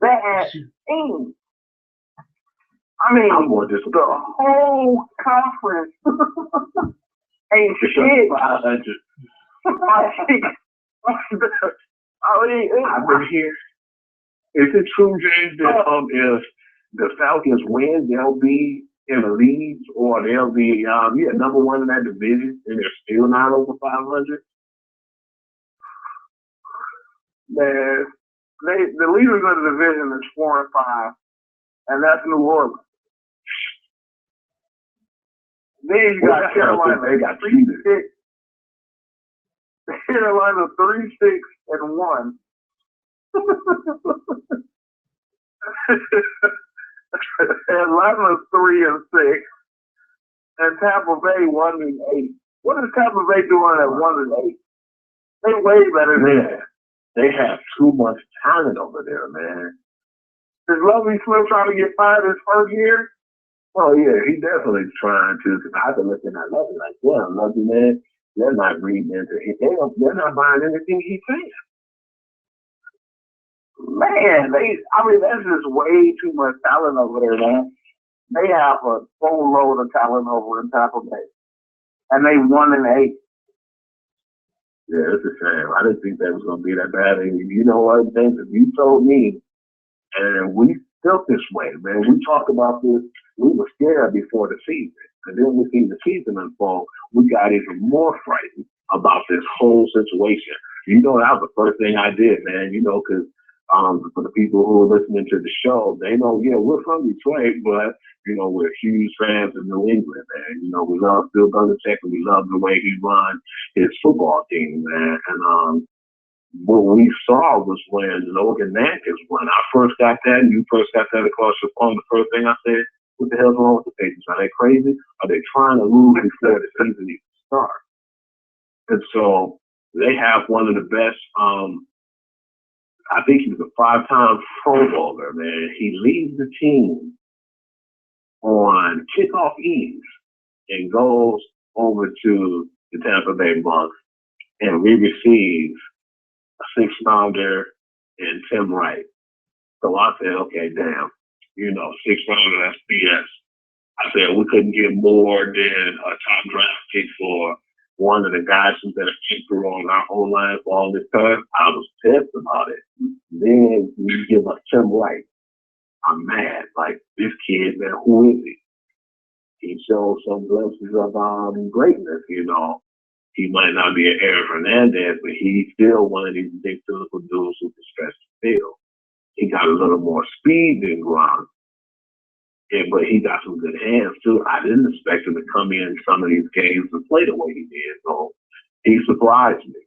bad teams. I mean, the whole conference ain't shit. 500. I've been here. Is it true, James, that if the Falcons win, they'll be in the leads, or they'll be number one in that division, and they're still not over 500? Man, the leaders of the division is 4 and 5, and that's New Orleans. Then you got Carolina. They got cheated. Carolina 3-6-1. Atlanta 3-6, and Tampa Bay 1-8. What is Tampa Bay doing at 1-8? They way better than that. They have too much talent over there, man. Is Lovely Smith trying to get fired his first year? Oh yeah, he definitely trying to. Cause I've been looking at Lovely like, yeah, Lovely man, they're not reading into it. They're not buying anything he's saying. Man, that's just way too much talent over there, man. They have a full load of talent over in Tampa Bay. And they 1-8. Yeah, it's a shame. I didn't think that was gonna be that bad. And you know what, James, if you told me, and we felt this way, man. We talked about this. We were scared before the season. And then we see the season unfold. We got even more frightened about this whole situation. You know, that was the first thing I did, man. You know, because for the people who are listening to the show, they know, yeah, we're from Detroit, but, you know, we're huge fans of New England, man. You know, we love Bill Belichick and we love the way he runs his football team, man. And what we saw was when Logan Mankins won. I first got that, and you first got that across the phone. The first thing I said, what the hell's wrong with the Patriots? Are they crazy? Are they trying to lose before the season even starts? And so they have one of the best, I think he was a 5-time Pro Bowler, man. He leads the team on kickoff eves and goes over to the Tampa Bay Bucks, and we receive a 6-pounder and Tim Wright. So I said, okay, damn, you know, 6-pounder, that's BS. I said, we couldn't get more than a top draft pick for one of the guys who's been an anchor on our whole line for all this time. I was pissed about it. Then you give us Tim Wright. I'm mad. Like, this kid, man, who is he? He shows some glimpses of greatness, you know. He might not be an Aaron Hernandez, but he's still one of these big physical dudes who can stretch the field. He got a little more speed than Gronk, but he got some good hands too. I didn't expect him to come in some of these games and play the way he did, so he surprised me.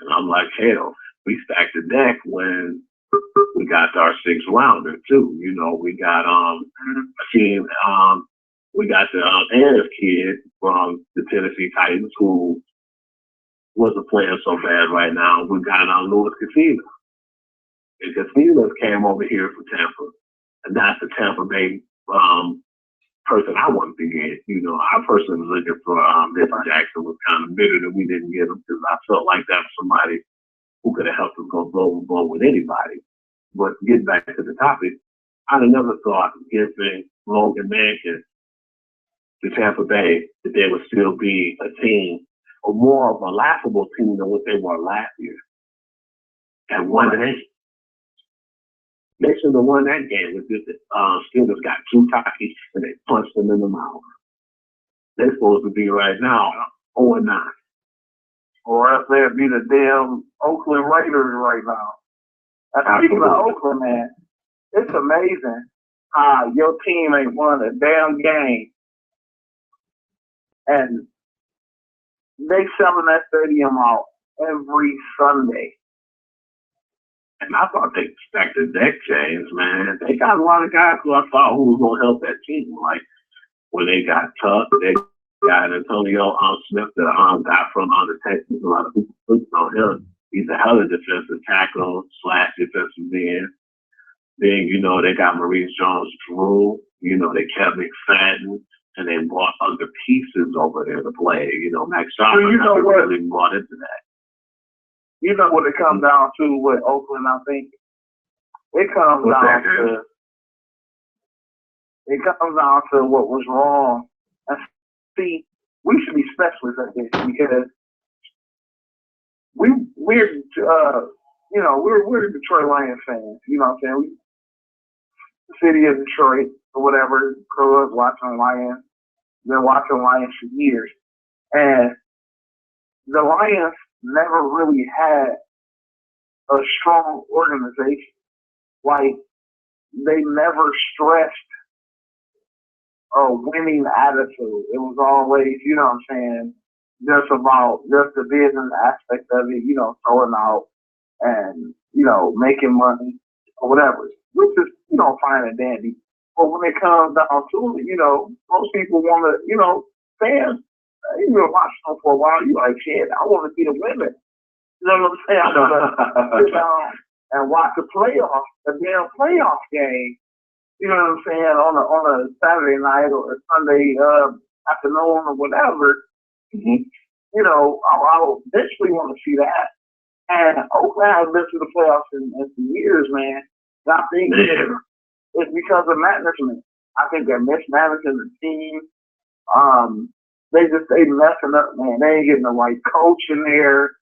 And I'm like, hell, we stacked the deck when we got our 6th rounder too. You know, we got we got the Ayers kid from the Tennessee Titans who wasn't playing so bad right now. We got Louis Casino. And Casino came over here from Tampa. And that's the Tampa Bay person I wanted to get. You know, I personally was looking for Mr. Jackson. Was kind of bitter that we didn't get him because I felt like that was somebody who could have helped us go blow with anybody. But getting back to the topic, I'd have never thought giving Logan Mankins to Tampa Bay that there would still be a team, or more of a laughable team than what they were last year. And 1-8. They should have won that game if the Steelers got too cocky and they punched them in the mouth. They're supposed to be right now 0-9. Or else they'd be the damn Oakland Raiders right now. And speaking of Oakland, man, it's amazing how your team ain't won a damn game. And they selling that stadium out every Sunday. And I thought they stacked the deck, James, man. They got a lot of guys who I thought who was going to help that team. Like, when they got Tuck, they got Antonio Smith that got from the Texans. A lot of people sleep on him. He's a hell of a defensive tackle / defensive end. Then, you know, they got Maurice Jones-Drew. You know, they kept McFadden. And they brought other pieces over there to play. You know, Max Johnson really brought into that. You know what it comes down to with Oakland, I think? It comes down to what was wrong. And see, we should be specialists at this because we're Detroit Lions fans. You know what I'm saying? The city of Detroit or whatever, grew up watching Lions. Been watching Lions for years. And the Lions never really had a strong organization. Like, they never stressed a winning attitude. It was always, you know what I'm saying, just the business aspect of it, you know, throwing out and, you know, making money or whatever, which is, you know, fine and dandy. But when it comes down to it, you know, most people want to, you know, fans you've been watching them for a while. You like, shit, I want to see the women. You know what I'm saying? I want to sit down and watch the damn playoff game. You know what I'm saying? On a Saturday night or a Sunday afternoon or whatever. Mm-hmm. You know, I'll eventually want to see that. And Oakland has been through the playoffs in some years, man. And I think it's because of management. I think they're mismanaging the team. They messing up, man. They ain't getting the right coach in there.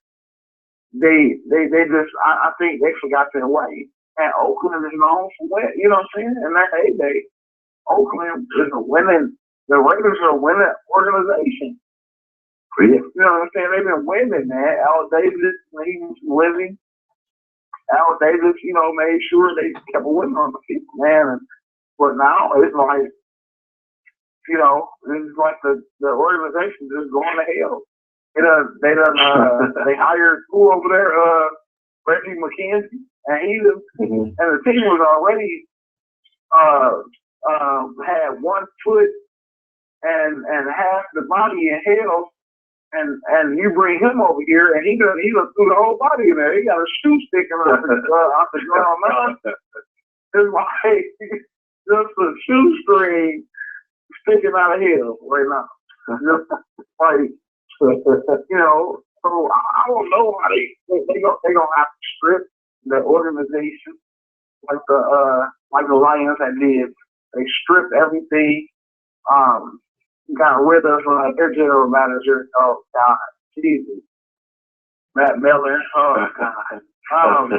They just, I think they forgot their way. And Oakland is known for winning, you know what I'm saying? In that heyday, Oakland is the Raiders are a winning organization. Yeah. You know what I'm saying? They've been winning, man. Al Davis, he was living. Al Davis, you know, made sure they kept winning on the people, man. But now it's like, you know, it's like the organization just going to hell. They hired who over there, Reggie McKenzie, and the team was already had 1 foot and half the body in hell, and you bring him over here and he done threw the whole body in there. He got a shoe sticking out the ground now. It's like just a shoestring sticking out of hell right now. Just like, you know, so I don't know how they gonna have to strip the organization like the Lions had did. They stripped everything. Got rid of their general manager. Oh God, Jesus, Matt Miller. Oh God.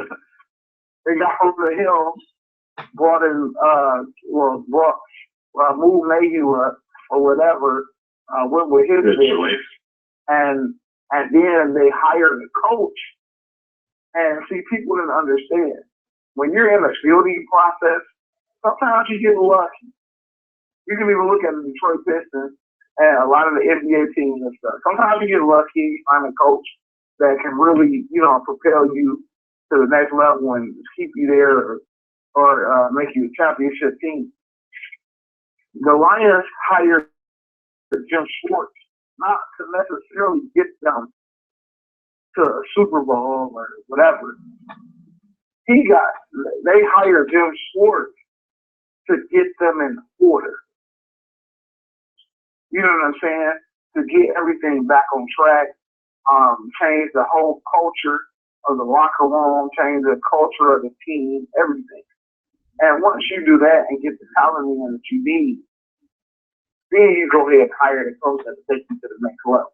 They got over the hill, brought in moved Mayhew up or whatever. Went with his vision. And then they hired a coach. And see, people didn't understand. When you're in the fielding process, sometimes you get lucky. You can even look at the Detroit Pistons and a lot of the NBA teams and stuff. Sometimes you get lucky, find a coach that can really, you know, propel you to the next level and keep you there or make you a championship team. The Lions hired Jim Schwartz not to necessarily get them to a Super Bowl or whatever. They hired Jim Schwartz to get them in order. You know what I'm saying? To get everything back on track, change the whole culture of the locker room, change the culture of the team, everything. And once you do that and get the talent in that you need, then you go ahead and hire the coach that will take you to the next level.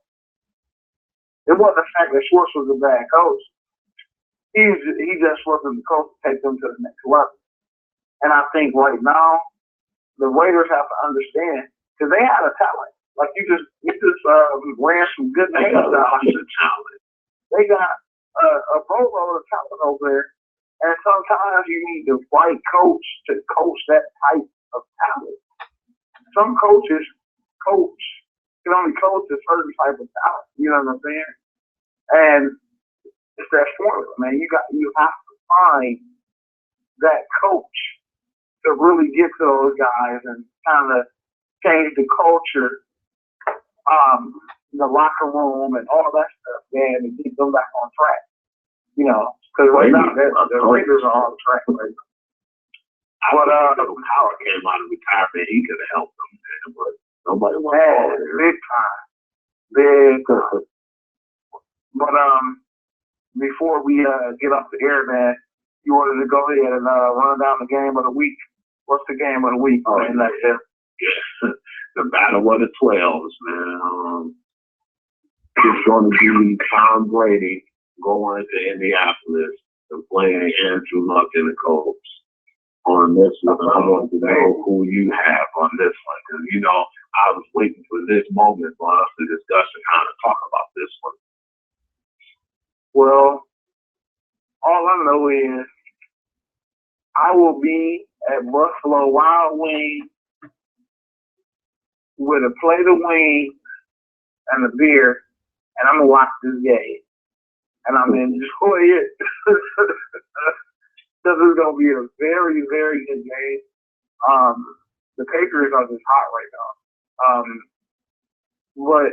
It wasn't the fact that Schwartz was a bad coach. He just wasn't the coach to take them to the next level. And I think right now, the Raiders have to understand, because they had a talent. Like you just ran some good names out. They got a boatload of talent over there. And sometimes you need the right coach to coach that type of talent. Some coaches can only coach a certain type of talent. You know what I'm saying? And it's that formula, man. You have to find that coach to really get to those guys and kind of change the culture, the locker room and all that stuff, man, and keep them back on track. You know, because right now the Raiders are on track right now. But Howard came out of retirement, he could have helped them, man, but nobody wants to. Big time. But before we get off the air, man, you wanted to go ahead and run down the game of the week. What's the game of the week? Yeah. The Battle of the 12s, man. It's going to be Tom Brady going to Indianapolis and playing Andrew Luck in the Colts. On this one, I want to know who you have on this one. Because, you know, I was waiting for this moment for us to discuss and kind of talk about this one. Well, all I know is I will be at Buffalo Wild Wings with a plate of wings and a beer, and I'm going to watch this game. And I'm going to enjoy it. Because it's going to be a very, very good game. The Patriots are just hot right now. But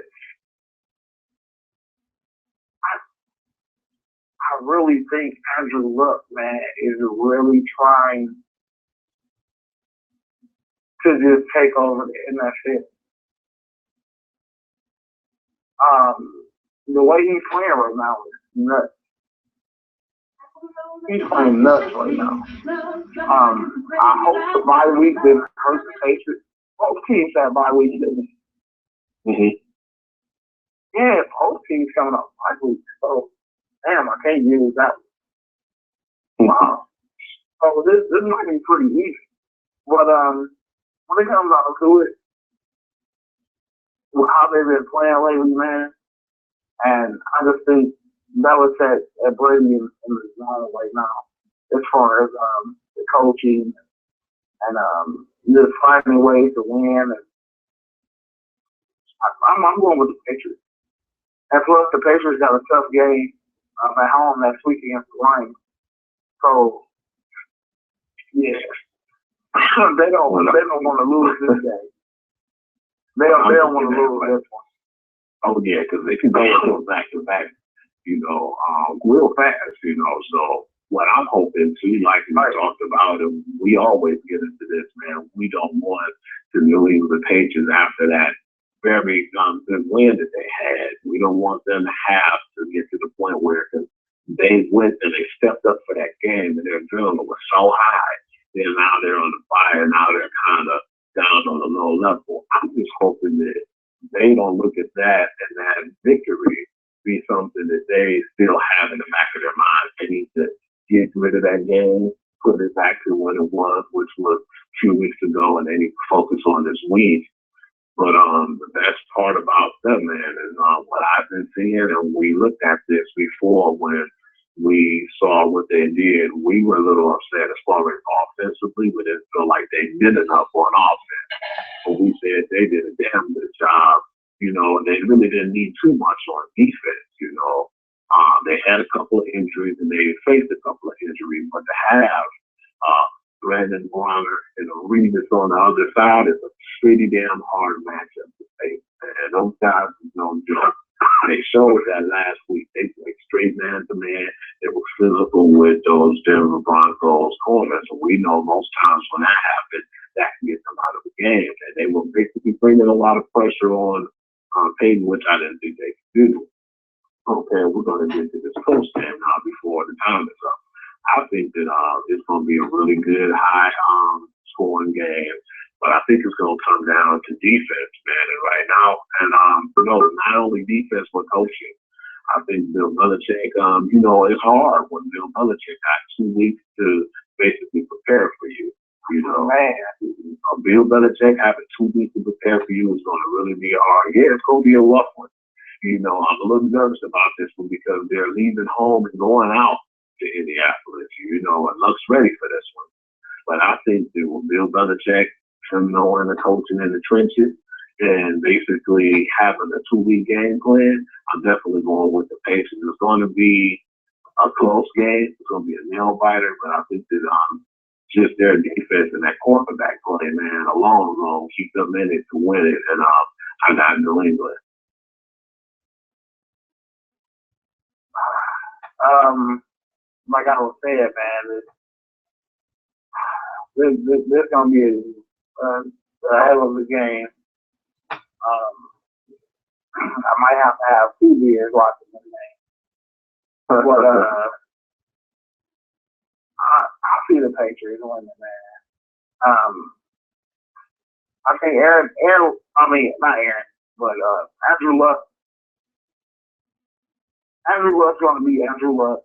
I really think Andrew Luck, man, is really trying to just take over the NFL. The way he's playing right now is nuts. He's playing nuts right now. I hope the bye week didn't hurt the Patriots. Both teams have bye week, didn't they? Mm-hmm. Yeah, both teams coming up bye week. So, damn, I can't use that one. Wow. So this might be pretty easy. But when it comes down to it, how they've been playing lately, man, and I just think Belichick and Brady in the zone right now, as far as the coaching and just finding ways to win. And I'm going with the Patriots. And plus, the Patriots got a tough game at home next week against the Lions. So, yeah, they don't want to lose this game. They don't want to lose this one. Oh yeah, because they can go back to back, real fast, So what I'm hoping to, like we talked about, and we always get into this, man. We don't want to leave the Patriots after that very good win that they had. We don't want them to have to get to the point where they went and they stepped up for that game and their adrenaline was so high. Then now they're on the fire. Now they're kind of down on the low level. I'm just hoping that they don't look at that and that victory be something that they still have in the back of their minds. They need to get rid of that game, put it back to what it was, which was a few weeks ago, and they need to focus on this week. But the best part about them, man, is what I've been seeing, and we looked at this before when we saw what they did. We were a little upset as far as offensively, but it felt like they did enough on offense. But we said they did a damn good job, and they really didn't need too much on defense, They had a couple of injuries and they faced a couple of injuries, but to have Brandon Warner and Revis on the other side is a pretty damn hard matchup to face. And those guys is no joke. They showed that last week. They played straight man to man. They were physical with those Denver Broncos corners. And we know most times when that happens, that can get them out of the game. And they were basically bringing a lot of pressure on Peyton, which I didn't think they could do. Okay, we're going to get to this post game now before the time is up. I think that it's going to be a really good, high scoring game. But I think it's going to come down to defense, man. And right now, not only defense, but coaching. I think Bill Belichick, it's hard when Bill Belichick got 2 weeks to basically prepare for you. Man, Bill Belichick having 2 weeks to prepare for you is going to really be hard. Yeah, it's going to be a rough one. I'm a little nervous about this one because they're leaving home and going out to Indianapolis. And Luck's ready for this one. But I think that with Bill Belichick, him knowing the coaching in the trenches, and basically having a 2-week game plan, I'm definitely going with the Pacers. It's going to be a close game. It's going to be a nail biter, but I think that just their defense and that quarterback play, man, alone will keep them in it to win it. And I got New England. Like I was saying, man, this gonna be a hell of a game. I might have to have 2 beers watching the game, but I see the Patriots winning, man. I think not Aaron, but Andrew Luck. Andrew Luck's going to be Andrew Luck.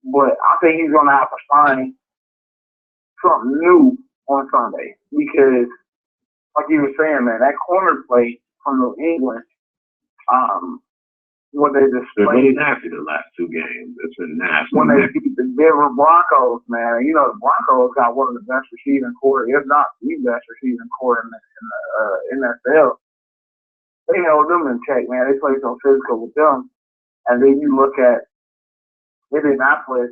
But I think he's going to have to find something new on Sunday because, like you were saying, man, that corner play from New England, what they just They're played. really nasty the last 2 games. It's been nasty. When they beat the Denver Broncos, man, the Broncos got one of the best receiving core, if not the best receiving core in the NFL. They held them in check, man. They played so physical with them. And then you look at Indianapolis,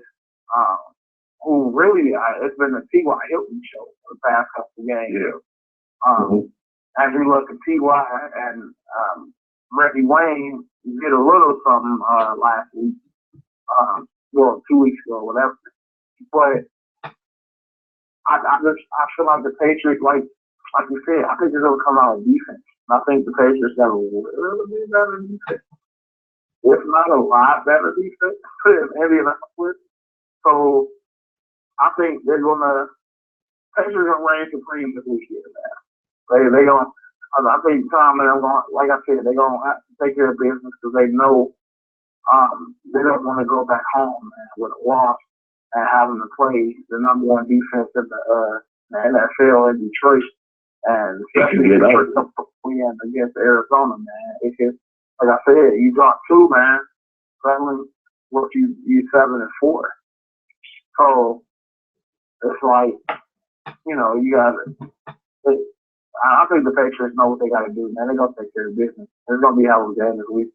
who really, it's been the T.Y. Hilton show for the past couple of games. Yeah. Andrew Luck and T.Y. and Reggie Wayne did a little something last week. well, 2 weeks ago, or whatever. But I feel like the Patriots, like you said, I think they're gonna come out with defense. And I think the Patriots got a little bit better defense, if not a lot better defense than Indianapolis. So I think Patriots gonna reign supreme this weekend, man. They gonna. I think Tom and them going, like I said, they're gonna have to take care of business because they know they don't want to go back home, man, with a loss and having to play the number one defense in the NFL in Detroit, and especially Detroit win against Arizona, man. It's just like I said, you got two, man. Suddenly, what you 7-4. So it's like, you got to. I think the Patriots know what they got to do, man. They're gonna take care of business. It's gonna be a hell of a game this week.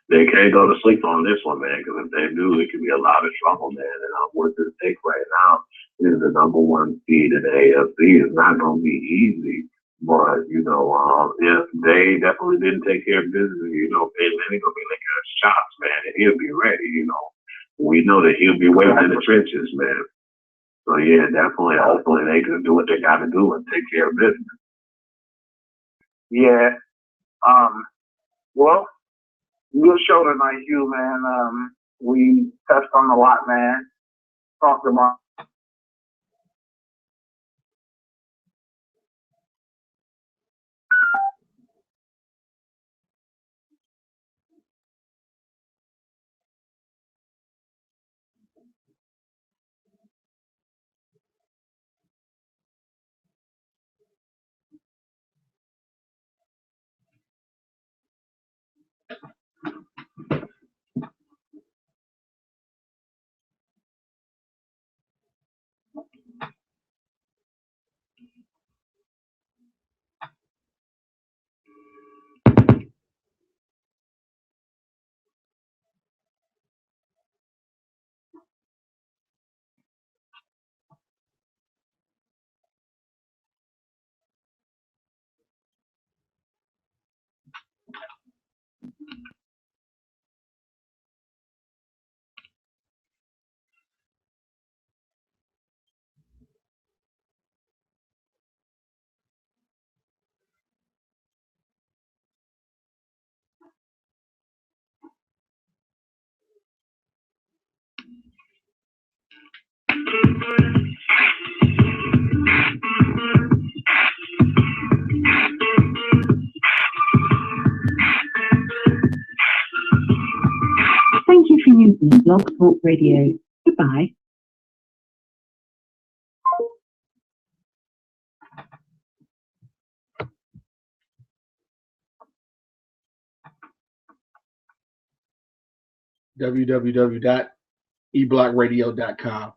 They can't go to sleep on this one, man, because if they do, it could be a lot of trouble, man. And what to take right now is the number one seed in the AFC. It's not going to be easy, but, if they definitely didn't take care of business, Peyton Manning going to be licking his chops, man, and he'll be ready, We know that he'll be waiting in the trenches, man. So, yeah, definitely, hopefully they can do what they got to do and take care of business. Yeah. Well, good show tonight, Hugh, man. We touched on a lot, man. Talked about Thank you for using Blog Talk Radio. Goodbye. www.eblockradio.com.